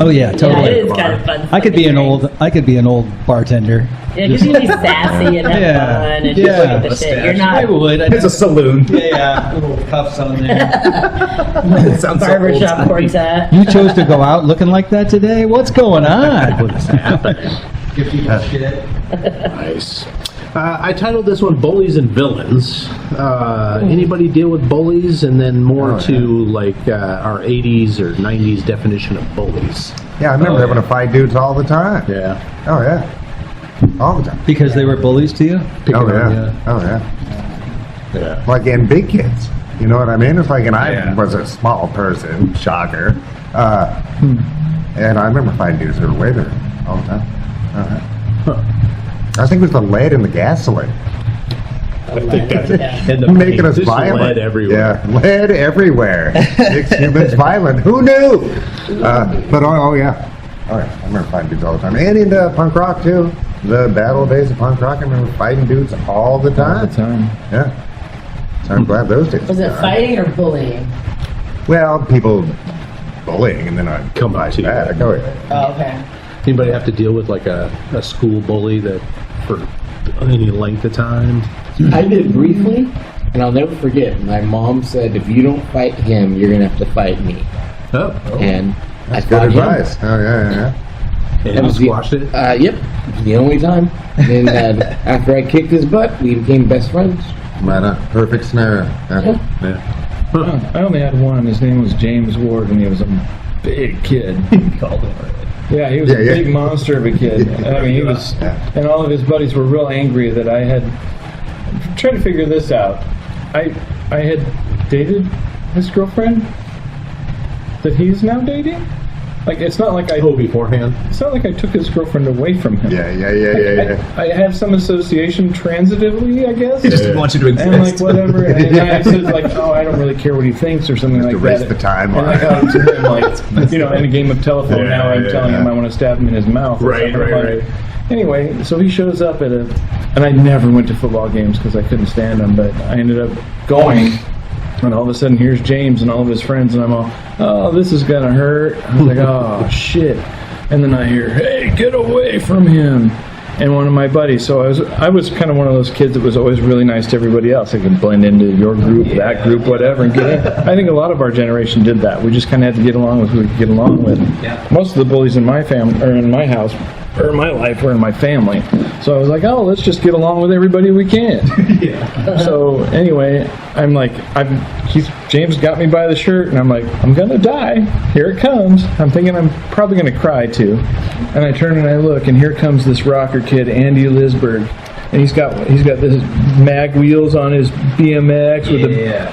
Oh yeah, totally. Yeah, it is kind of fun. I could be an old bartender. Yeah, because you can be sassy and have fun and just look at the shit. You're not. I would. It's a saloon. Yeah, little cuffs on there. It sounds so Barbershop quartet. You chose to go out looking like that today? What's going on? What's happening? Give people shit. Nice. I titled this one "Bullies and Villains." Anybody deal with bullies, and then more to like our '80s or '90s definition of bullies? Yeah, I remember having to fight dudes all the time. Yeah. Oh yeah. All the time. Because they were bullies to you? Oh yeah. Like in big kids. You know what I mean? It's like, and I was a small person, shocker. And I remember fighting dudes who were way bigger all the time. I think it was the lead in the gasoline. I think that's making us violent. Lead everywhere. Yeah, lead everywhere. Makes humans violent. Who knew? But I remember fighting dudes all the time. And in punk rock too. The battle days of punk rock, I remember fighting dudes all the time. All the time. Yeah. So I'm glad those days. Was it fighting or bullying? Well, people bullying, and then I'd come back to back. you. Oh, okay. Anybody have to deal with like a school bully that for any length of time? I did briefly, and I'll never forget. My mom said, "If you don't fight him, you're gonna have to fight me." Oh. And that's I good fought advice. him. Oh yeah. And you squashed it? Yep. The only time. And then after I kicked his butt, we became best friends. Right on. Perfect scenario. Yeah. Huh. I only had one. His name was James Ward, and he was a big kid. Called him already. Yeah, he was a big monster of a kid. I mean, he was, and all of his buddies were real angry that I had. I'm trying to figure this out. I had dated his girlfriend that he's now dating. Like, it's not like beforehand. It's not like I took his girlfriend away from him. Yeah. I have some association transitively, I guess. He just didn't want you to exist. And like whatever. And I said like, oh, I don't really care what he thinks or something like to that. waste the time. And I got to him like, in a game of telephone. Now I'm telling him I want to stab him in his mouth. Right. Anyway, so he shows up and I never went to football games because I couldn't stand him, but I ended up going. And all of a sudden, here's James and all of his friends, and I'm all, oh, this is gonna hurt. I was like, oh shit. and then I hear, "Hey, get away from him!" And one of my buddies. So I was kind of one of those kids that was always really nice to everybody else. I could blend into your group, that group, whatever, and get in. I think a lot of our generation did that. We just kind of had to get along with who we could get along with. Most of the bullies in my family, or in my house, or in my life, were in my family. So I was like, oh, let's just get along with everybody we can. So anyway, I'm like, James got me by the shirt, and I'm like, I'm gonna die. Here it comes. I'm thinking I'm probably gonna cry too. And I turn and I look, and here comes this rocker kid, Andy Lisberg. And he's got this mag wheels on his BMX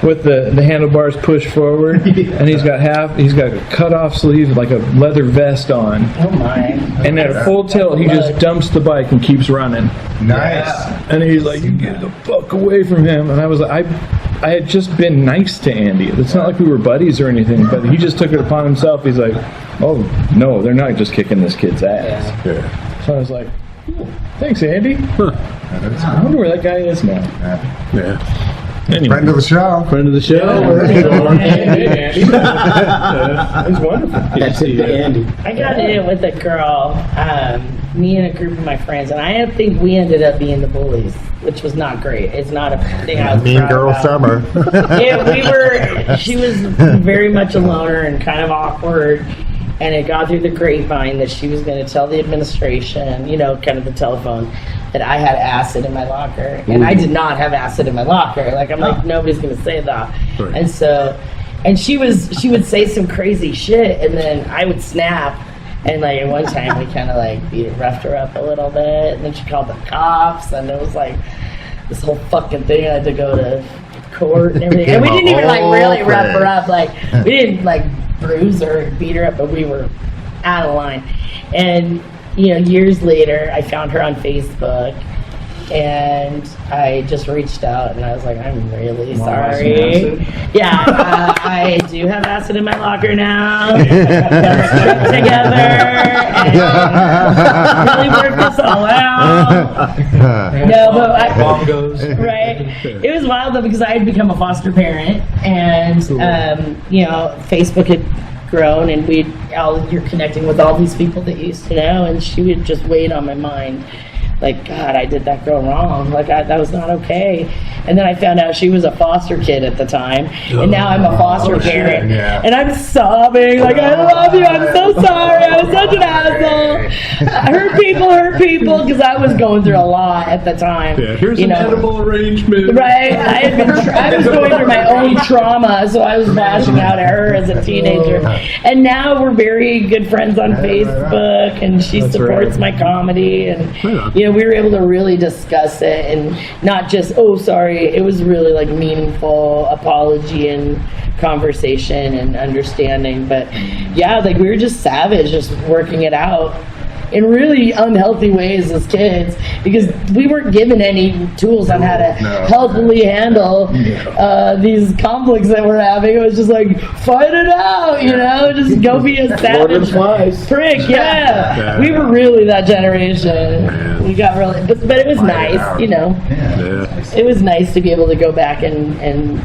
with the handlebars pushed forward, and he's got a cut off sleeve, like a leather vest on. Oh my! And at a full tilt, he just dumps the bike and keeps running. Nice. And he's like, "You get the fuck away from him!" And I was like, I had just been nice to Andy. It's not like we were buddies or anything, but he just took it upon himself. He's like, "Oh no, they're not just kicking this kid's ass." Yeah. So I was like, thanks, Andy. I wonder where that guy is now. Anyway. Friend of the show. Friend of the show. He's wonderful. That's it, Andy. I got in it with a girl, me and a group of my friends, and I think we ended up being the bullies, which was not great. It's not a thing I was Mean proud Girl about. Summer. She was very much a loner and kind of awkward. And it got through the grapevine that she was going to tell the administration, kind of the telephone, that I had acid in my locker. And I did not have acid in my locker. I'm like, nobody's going to say that. Right. And so, she would say some crazy shit, and then I would snap. And at one time we kind of roughed her up a little bit, and then she called the cops, and it was this whole fucking thing. I had to go to court and everything. And we didn't even really rough her up. We didn't bruise her and beat her up, but we were out of line. And years later, I found her on Facebook, and I just reached out, and I was like, I'm really sorry. Yeah, I do have acid in my locker now. Got a trip together, and really worked this all out. No, but right. It was wild though, because I had become a foster parent, and Facebook had grown, and you're connecting with all these people that you used to know, and she would just weigh on my mind. God, I did that girl wrong. That was not okay. And then I found out she was a foster kid at the time, and now I'm a foster parent, and I'm sobbing I love you. I'm so sorry. I was such an asshole. I hurt people because I was going through a lot at the time. Yeah, here's an edible arrangement. Right. I was going through my own trauma, so I was lashing out at her as a teenager. And now we're very good friends on Facebook, and she supports my comedy, and we were able to really discuss it, and not just, oh, sorry. It was really meaningful apology and conversation and understanding. But we were just savage, just working it out in really unhealthy ways as kids, because we weren't given any tools on how to healthily handle these conflicts that we're having. It was just fight it out, just go be a savage prick. We were really that generation. We got really, but it was nice, It was nice to be able to go back and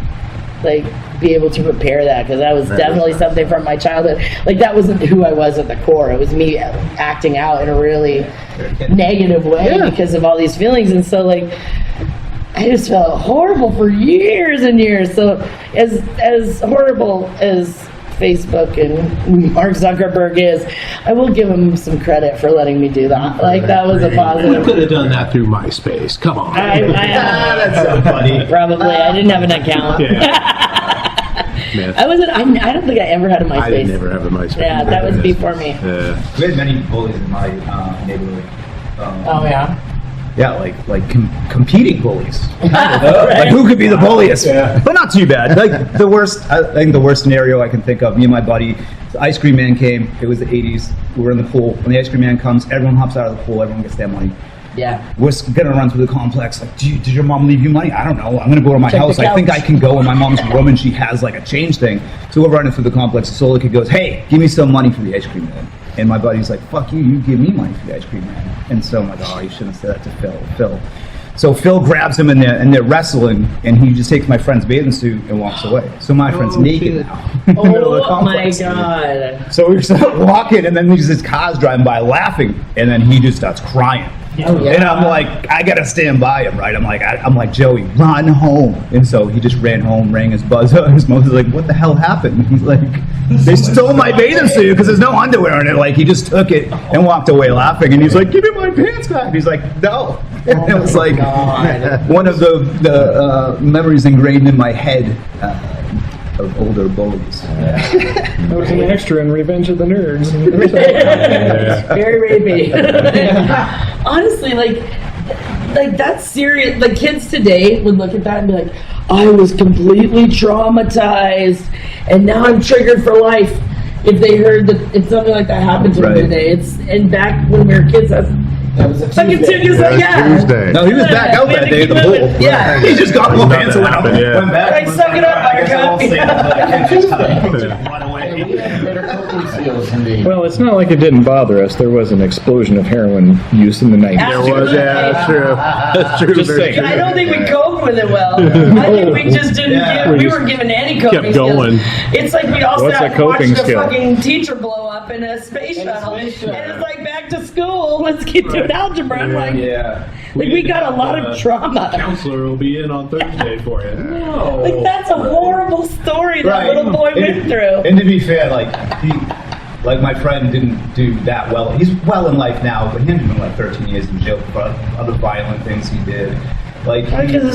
be able to repair that, because that was definitely something from my childhood. That wasn't who I was at the core. It was me acting out in a really negative way because of all these feelings. And so I just felt horrible for years and years. So as horrible as Facebook and Mark Zuckerberg is, I will give him some credit for letting me do that. That was a positive. You could have done that through MySpace. Come on. That's so funny. Probably. I didn't have an account. I don't think I ever had a MySpace. I didn't ever have a MySpace. Yeah, that was before me. We had many bullies in my neighborhood. Yeah, competing bullies. Who could be the bulliest? But not too bad. The worst, I think the worst scenario I can think of, me and my buddy, the ice cream man came. It was the 80s. We were in the pool. When the ice cream man comes, everyone hops out of the pool. Everyone gets their money. Yeah. We're gonna run through the complex. Did your mom leave you money? I don't know. I'm gonna go to my house. I think I can go in my mom's room, and she has a change thing. So we're running through the complex. The solar kid goes, "Hey, give me some money for the ice cream man." And my buddy's like, "Fuck you! You give me money for the ice cream man." And so I'm like, "Oh, you shouldn't say that to Phil." So Phil grabs him and they're wrestling, and he just takes my friend's bathing suit and walks away. So my friend's naked now. In the middle of the Oh my complex. god. So we start walking, and then there's this cars driving by laughing, and then he just starts crying. Oh, yeah. And I'm like, I gotta stand by him, right? I'm like, Joey, run home. And so he just ran home, rang his buzzer. His mother's like, what the hell happened? And he's like, they stole my bathing suit because there's no underwear in it. Like, he just took it and walked away laughing. And he's like, give me my pants back. He's like, no. And it was like one of the memories ingrained in my head of older bullies. That was an extra in Revenge of the Nerds. Very rapey. Honestly, like that's serious. Like kids today would look at that and be like, I was completely traumatized and now I'm triggered for life. If they heard that if something like that happened to them today, and back when we were kids, that was a Tuesday. Tuesday. No, he was back out that day at the pool. Yeah. He just got more pants and went back. Like, suck it up, Well, it's not like it didn't bother us. There was an explosion of heroin use in the 90s. There was, yeah, that's true. That's true. Just saying. I don't think we coped with it well. I think we just didn't we weren't given any coping kept going. skills. It's like we all What's sat a and watched coping a skill? fucking teacher blow up in a space shuttle. And it's like, back to school, let's get doing algebra. I'm like, like we got a lot of trauma. Counselor will be in on Thursday for you. Like, that's a horrible story that little boy went through. And to be fair, like my friend didn't do that well. He's well in life now, but he had been like 13 years in jail for other violent things he did. Like,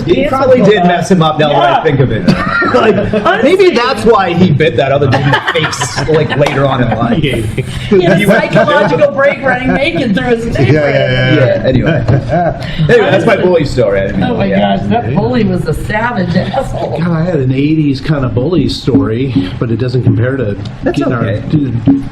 he probably did mess him up now that I think of it. Like, maybe that's why he bit that other dude in the face, like, later on in life. He had a psychological break running naked through his neighborhood. Yeah, anyway, that's my bully story. Oh my gosh, that bully was a savage asshole. God, I had an 80s kind of bully story, but it doesn't compare to getting our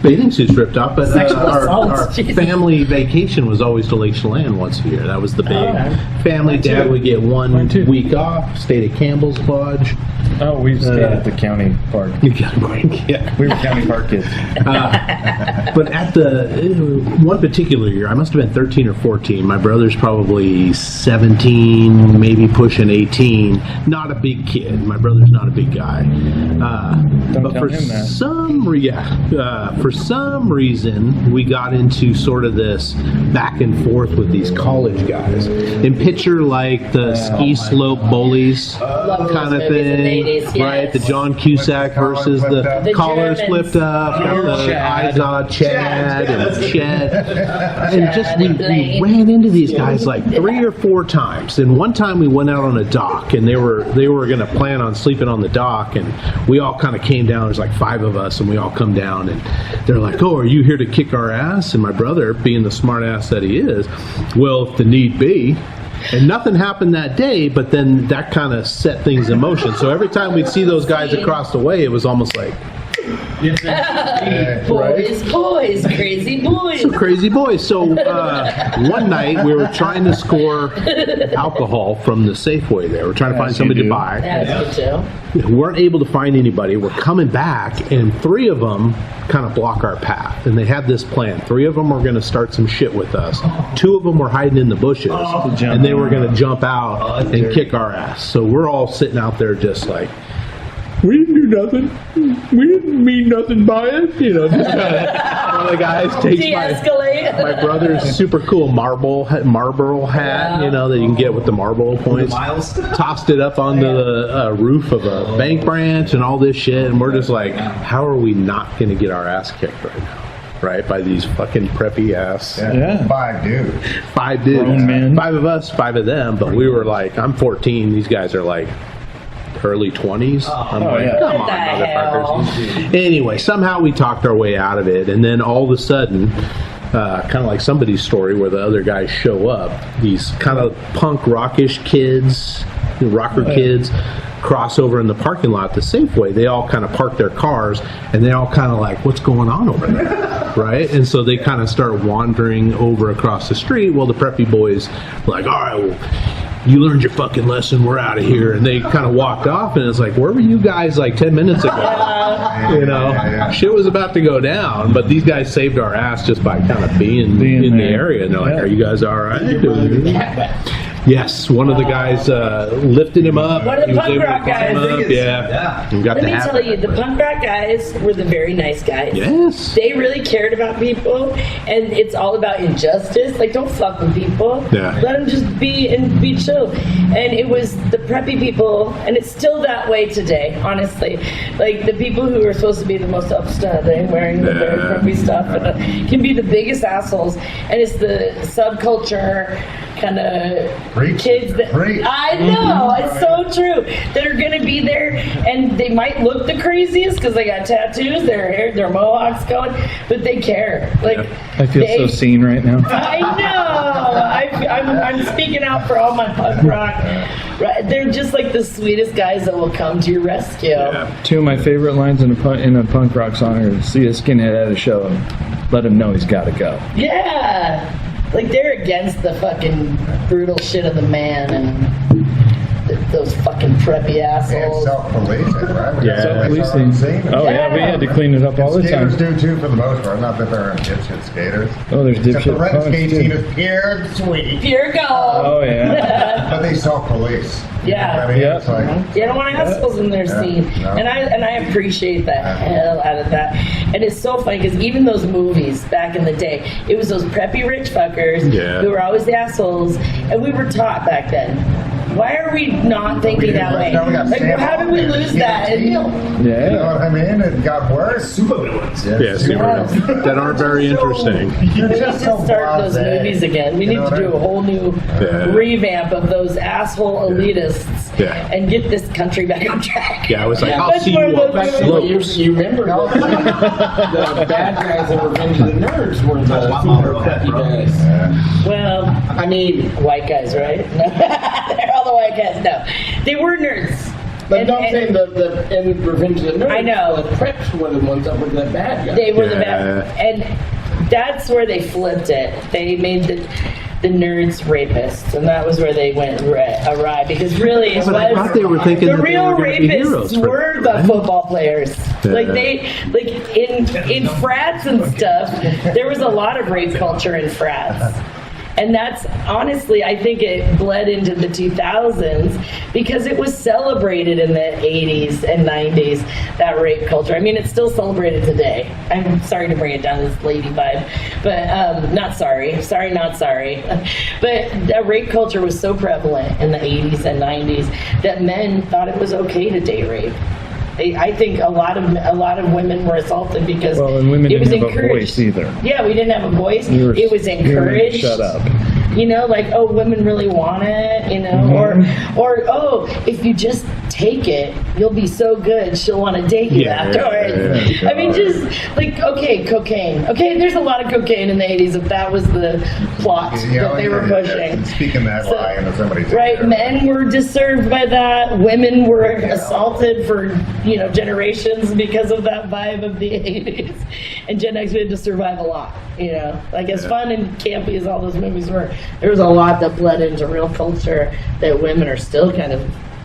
bathing suits ripped off. But our family vacation was always to Lake Chelan once a year. That was the big family. Dad would get 1 week off, stayed at Campbell's Lodge. Oh, we stayed at the county park. Yeah. We were county park kids. But at the one particular year, I must have been 13 or 14. My brother's probably 17, maybe pushing 18. Not a big kid. My brother's not a big guy. But for some reason, we got into sort of this back and forth with these college guys. And picture like the ski slope bullies kind of thing, 80s, right? The John Cusack versus the collars Germans. flipped up, the eyes on Chad and Chet, and just we ran into these guys like 3 or 4 times. And one time we went out on a dock, and they were going to plan on sleeping on the dock, and we all kind of came down. There's like 5 of us, and we all come down, and they're like, "Oh, are you here to kick our ass?" And my brother, being the smart ass that he is, well, if the need be. And nothing happened that day, but then that kind of set things in motion. So every time we'd see those guys across the way, it was almost like... Boys, crazy boys. Some crazy boys. So one night we were trying to score alcohol from the Safeway there. We're trying to find somebody to buy. That's good too. We weren't able to find anybody. We're coming back, and 3 of them kind of block our path. And they had this plan. 3 of them were going to start some shit with us. 2 of them were hiding in the bushes, and they were going to jump out and kick our ass. So we're all sitting out there just like, we didn't do nothing. We didn't mean nothing by it. You know, just kind of one of the guys takes my brother's super cool Marlboro hat, you know, that you can get with the Marlboro points. Tossed it up onto the roof of a bank branch and all this shit. And we're just like, how are we not going to get our ass kicked right now? Right, by these fucking preppy ass 5 dudes. 5 dudes. Grown men. 5 of us, 5 of them. But we were like, I'm 14. These guys are like early 20s. I'm like, come on, motherfuckers. Anyway, somehow we talked our way out of it, and then all of a sudden, kind of like somebody's story where the other guys show up, these kind of punk rockish kids, rocker kids, cross over in the parking lot at the Safeway. They all kind of park their cars, and they all kind of like, what's going on over there? Right? And so they kind of start wandering over across the street. Well, the preppy boys were like, all right, well, you learned your fucking lesson, we're out of here. And they kind of walked off, and it's like, where were you guys like 10 minutes ago? You know, shit was about to go down, but these guys saved our ass just by kind of being in the area. And they're like, are you guys all right? Yes, one of the guys lifted him up. One of the He was punk able to rock climb guys. up, yeah. And got Let to me have tell it. you, the punk rock guys were the very nice guys. Yes. They really cared about people, and it's all about injustice. Like, don't fuck with people. Yeah. Let them just be chill. And it was the preppy people, and it's still that way today, honestly. Like, the people who are supposed to be the most upstanding, wearing the very preppy stuff, and, can be the biggest assholes. And it's the subculture kind of kids that I know, it's so true, that are going to be there, and they might look the craziest because they got tattoos, their hair, their mohawks going, but they care. Like, I feel so seen right now. I know. I'm speaking out for all my punk rock. Right, they're just like the sweetest guys that will come to your rescue. Yeah. Two of my favorite lines in a punk rock song are "See a skinhead at a show and let him know he's got to go." Yeah. Like, they're against the fucking brutal shit of the man and those fucking preppy assholes. Self-policing, right? Yeah. Self-policing. Oh, yeah, we had to clean it up all the time. Skaters do, too, for the most part. Not that there are dipshit skaters. Oh, there's Except dipshit the red punks, skate too. scene is pure sweet. Pure gold. Oh, yeah. But they self-police. Yeah. I mean, it's like, You don't want assholes in their scene. No. And I appreciate the hell out of that. And it's so funny because even those movies back in the day, it was those preppy rich fuckers who were always the assholes. And we were taught back then. Why are we not thinking that way? Like, how did we lose that? And, you know what I mean? It got worse. Super villains. Yeah, super that aren't very interesting. We need to start those movies again. We need to do a whole new revamp of those asshole elitists and get this country back on track. Yeah, I was like, I'll That's see one you of up those slopes. You remember the bad guys in Revenge of the Nerds were the super preppy guys. Well, I mean, white guys, right? They're all the white guys. No, they were nerds. but don't say the in Revenge of the Nerds. I know. The preps were the ones that were the bad guys. They were the bad, and that's where they flipped it. They made the nerds rapists, and that was where they went awry. Because really, it But I thought they were thinking the that they real were gonna be heroes rapists for were them, the right? football players. Like in frats and stuff, there was a lot of rape culture in frats. And that's honestly, I think it bled into the 2000s because it was celebrated in the 80s and 90s, that rape culture. I mean, it's still celebrated today. I'm sorry to bring it down this lady vibe, but not sorry. Sorry, not sorry. But that rape culture was so prevalent in the 80s and 90s that men thought it was okay to date rape. I think a lot of women were assaulted because Well, and women it was didn't have a encouraged. voice either. Yeah, we didn't have a voice. It was encouraged. Shut up. You know, like, oh, women really want it, you know, or oh, if you just take it, you'll be so good, she'll want to date you afterwards. I mean, just like, okay, cocaine. Okay, there's a lot of cocaine in the 80s if that was the plot that they were pushing. Speaking that lie into somebody's Right, ear. men were disturbed by that. Women were assaulted for, generations because of that vibe of the 80s. And Gen X had to survive a lot, Like, as fun and campy as all those movies were, there was a lot that bled into real culture that women are still kind of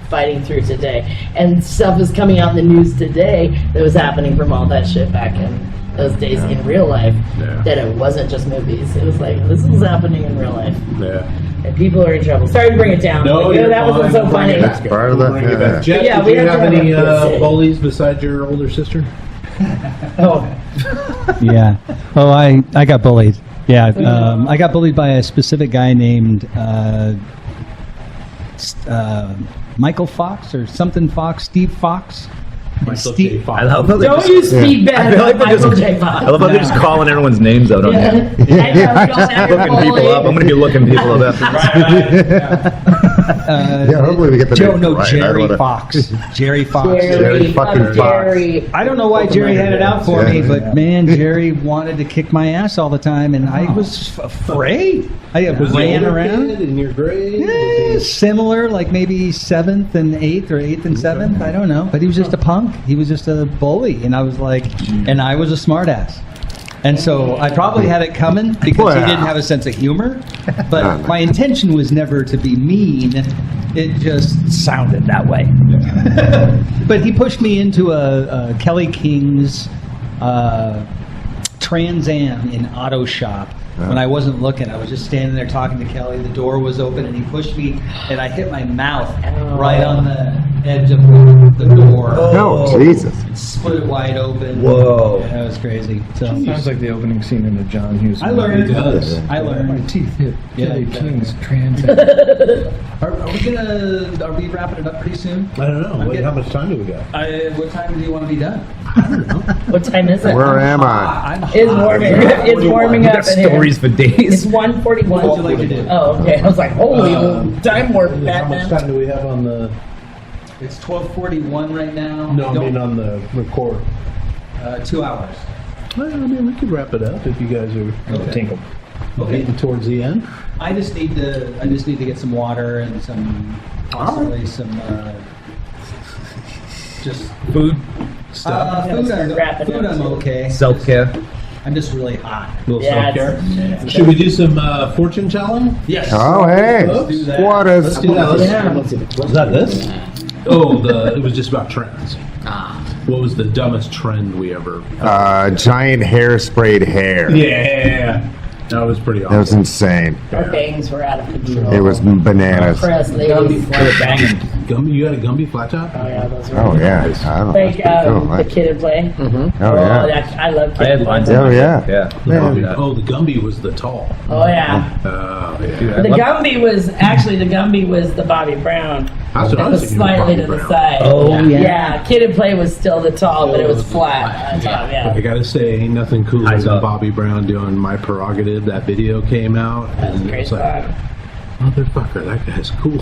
fighting through today. And stuff is coming out in the news today that was happening from all that shit back in those days in real life, that it wasn't just movies. It was like, this was happening in real life. Yeah. And people are in trouble. Sorry to bring it down. No, Like, that wasn't so funny. That's part of the. Jeff, Yeah, did we you have have to any have a bullies besides your older sister? Yeah. Oh, I got bullied. Yeah. I got bullied by a specific guy named Michael Fox or something Fox, Steve Fox. Michael J. Fox. I love how Don't you speak bad about Michael J. Fox. I love how they're just calling everyone's names out on Yeah. here. I know, we don't have Looking people up. I'm going to be looking people up after this. Yeah, hopefully we get the Joe, name no, right. Jerry Fox. Jerry Fox. Jerry fucking Fox. Jerry. I don't know why Jerry had it out for me, but man, Jerry wanted to kick my ass all the time, and I was afraid. I ran around. In your grade? Yeah, similar, like maybe 7th and 8th or 8th and 7th. I don't know, but he was just a punk. He was just a bully, and I was like, and I was a smartass. And so I probably had it coming because he didn't have a sense of humor. But my intention was never to be mean. It just sounded that way. But he pushed me into a Kelly King's Trans Am in auto shop when I wasn't looking. I was just standing there talking to Kelly. The door was open, and he pushed me, and I hit my mouth right on the edge of the door. Oh, Jesus. It split it wide open. Whoa. Yeah, that was crazy. So Sounds like the opening scene in a John Hughes I movie. learned. It does. I learned. My teeth hit Kelly King's trans. Are we wrapping it up pretty soon? I don't know. How much time do we got? What time do you want to be done? What time is it? Where am I? It's warming. It's warming We up. got in here. stories for days. It's 1:41. What would you like to do? Oh, okay. I was like, holy time warp, How much Batman. time do we have on the? It's 12:41 right now. No, I mean on the record. 2 hours. Well, I mean, we could wrap it up if you guys are Tinkle. getting towards the end. I just need to get some water and possibly some just Food, stuff. gonna start wrapping Food up, I'm too. okay. self-care. I'm just really hot. A little Yeah, self-care. Should we do some fortune telling? Yes. Oh, hey. Let's do that. What Let's is... do that. Yeah. Was that this? Oh, it was just about trends. What was the dumbest trend we ever? giant hair-sprayed hair. Yeah, that was pretty That was awesome. insane. Our bangs were out of control. It was bananas. Press ladies. Banging. Gumby, you got a Gumby flat top? Oh yeah, those were Oh, yeah. I don't know. like the kid would play. Oh, yeah. I love I had kid lines. play. Oh, yeah. Yeah. Yeah. Oh, the Gumby was the tall. Oh yeah. Oh, yeah. Dude, I The love- Gumby was the Bobby Brown. That's what I It was was thinking of slightly Bobby to the Brown. side. Oh, yeah. Yeah, Kid and Play was still the tall, but it was flat on top. I Yeah. gotta say, ain't nothing cooler Eyes than up. Bobby Brown doing My Prerogative. That video came out, That was a and great it's like, song. motherfucker, that guy's cool.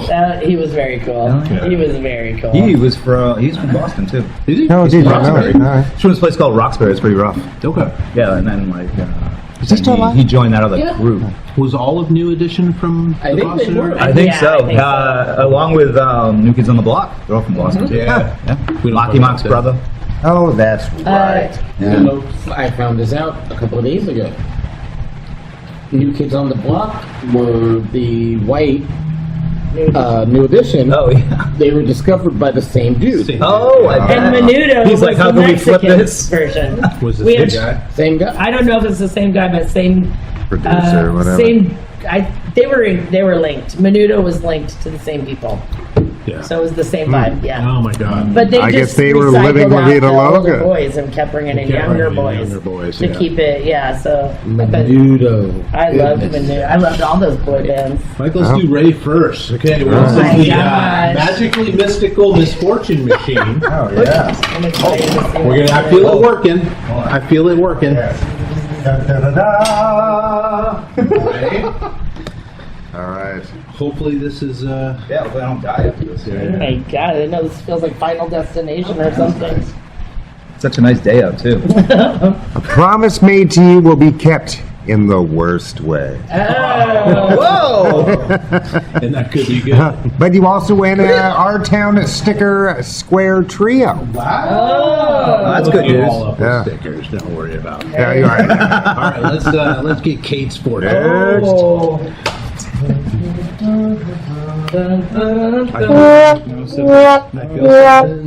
He was very cool. Yeah. He was very cool. He's from Boston too. Is he? Oh, geez, I know. Roxbury. All right. He's from this place called Roxbury. It's pretty rough. Okay. Yeah, and then like Is he still alive? he joined that other Yeah. group. Was all of New Edition from I the think they Boston were. area? I think Yeah, so. I think so. Along with New Kids on the Block. They're all from Boston. Yeah. Yeah. We don't Locky know Mock's about that. brother. Oh, that's right. I found this out a couple of days ago. New Kids on the Block were the white New Edition. Oh yeah. They were discovered by the same dude. Same Oh, I And bet. Menudo He's was like, how the can we flip Mexican this? version. Was the We same had- guy? Same guy. I don't know if it's the same guy, but same Producer, whatever. same. They were linked. Menudo was linked to the same people, Yeah. so it was the same vibe. Yeah. Oh my God. But they I just guess they were recycled living La out Vida the older Loca. boys and kept bringing in Kept younger bringing in boys, younger boys, to yeah. keep it. Yeah, so but Menudo. I loved Menudo. I loved all those boy bands. Mike, let's do Ray first. Okay, we're Oh going to the gosh. magically mystical misfortune machine. Oh, yeah. I'm excited to see We're what gonna. I they feel do. it working. I feel it working. Right. All right. Hopefully, this is. Yeah, hopefully I don't die after this. Oh my God, I didn't know this feels like Final Destination or something. Such a nice day out too. A promise made to you will be kept in the worst way. Oh, Whoa! And that could be good. But you also win our town sticker square trio. oh. That's good You're news. all up Yeah. with stickers. Don't worry about it. Yeah, you're right. All right, let's get Kate's for it. Oh.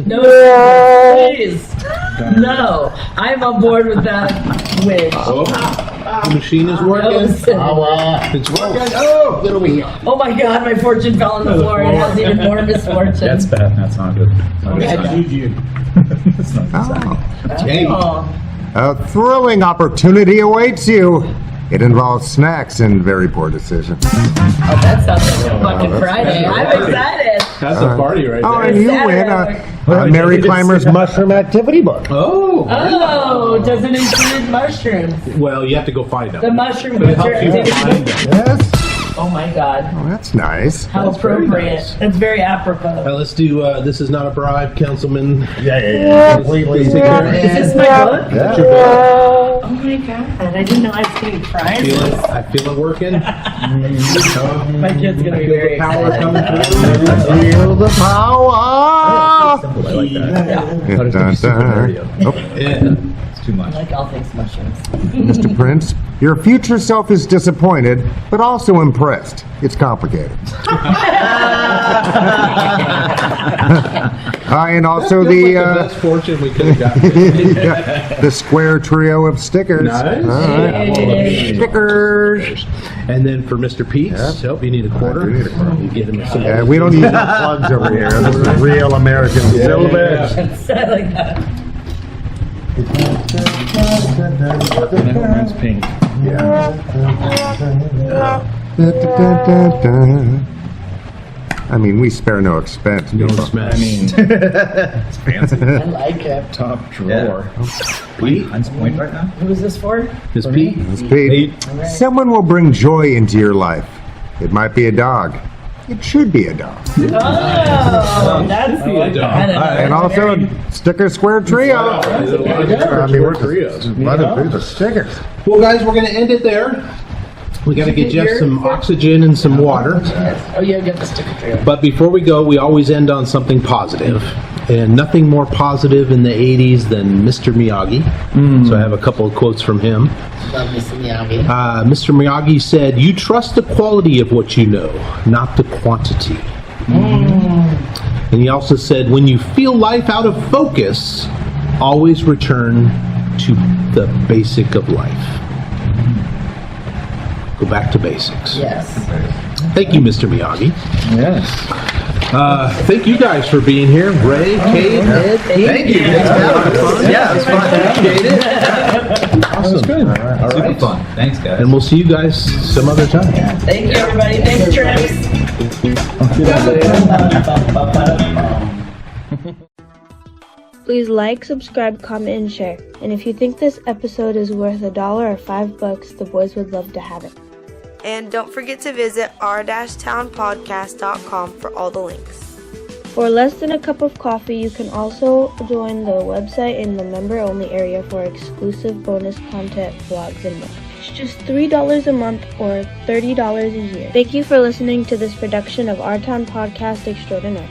No, please. No, I'm on board with that wish. Oh, the machine is working. Listen. It's working. Oh, What are we here? Oh my God, my fortune fell on the floor. It has even more misfortune. That's bad. That's not good. that's juju. That's not good. Oh. Hey. Oh. A thrilling opportunity awaits you. It involves snacks and very poor decisions. Oh, that sounds like a fucking Friday. I'm excited. That's a party right Oh, there. and you win a Mary Clymer's Mushroom Activity Book. Oh. Oh, does it include mushrooms? Well, you have to go find them. The mushroom But it butcher helps you activity. find them. Yes. Oh my God. Oh, that's nice. How That's very appropriate. nice. That's very apropos. Let's do. This is not a bribe, Councilman. Yeah. Completely. Is this my book? That's your book. Oh my God. I didn't know I was getting prizes. I feel it working. My kid's going to be very Power excited. coming through. Feel the power. Simple. I like that. Yeah. Thought it was gonna be super nerdy. Yeah. It's too much. I like all things mushrooms. Mr. Prince, your future self is disappointed, but also impressed. It's complicated. And also Feels like the best fortune we could have gotten. the square trio of stickers. Nice. All right. Stickers. And then for Mr. Pete's, Yep. you need a quarter. I do need a quarter. You get him some. Yeah, we don't use no plugs over here. This is real American syllabus. I like that. That's pink. I mean, we spare no expense. No smash. I mean, it's fancy. I like it. Top drawer. Pete? Hunts Point right now? Who is this for? Miss Pete. It's Pete. Someone will bring joy into your life. It might be a dog. It should be a dog. Oh, that's And also a sticker square trio. I mean, we're just running through the stickers. Well, guys, we're going to end it there. We got to get Jeff some oxygen and some water. Oh, yeah, get the sticker trio. But before we go, we always end on something positive. And nothing more positive in the 80s than Mr. Miyagi. So I have a couple of quotes from him. Love Mr. Miyagi. Mr. Miyagi said, "You trust the quality of what you know, not the quantity." And he also said, "When you feel life out of focus, always return to the basic of life." Go back to basics. Yes. Thank you, Mr. Miyagi. Yes. Thank you guys for being here. Ray, Kate, Thank you. Yeah, it was fun. appreciate it. Awesome. Good. All Super right. fun. Thanks, guys. And we'll see you guys some other time. Thank you, everybody. Thanks, Trips. Please like, subscribe, comment, and share. And if you think this episode is worth $1 or $5, the boys would love to have it. And don't forget to visit r-townpodcast.com for all the links. For less than a cup of coffee, you can also join the website in the member-only area for exclusive bonus content, vlogs, and more. It's just $3 a month or $30 a year. Thank you for listening to this production of Our Town Podcast Extraordinaire.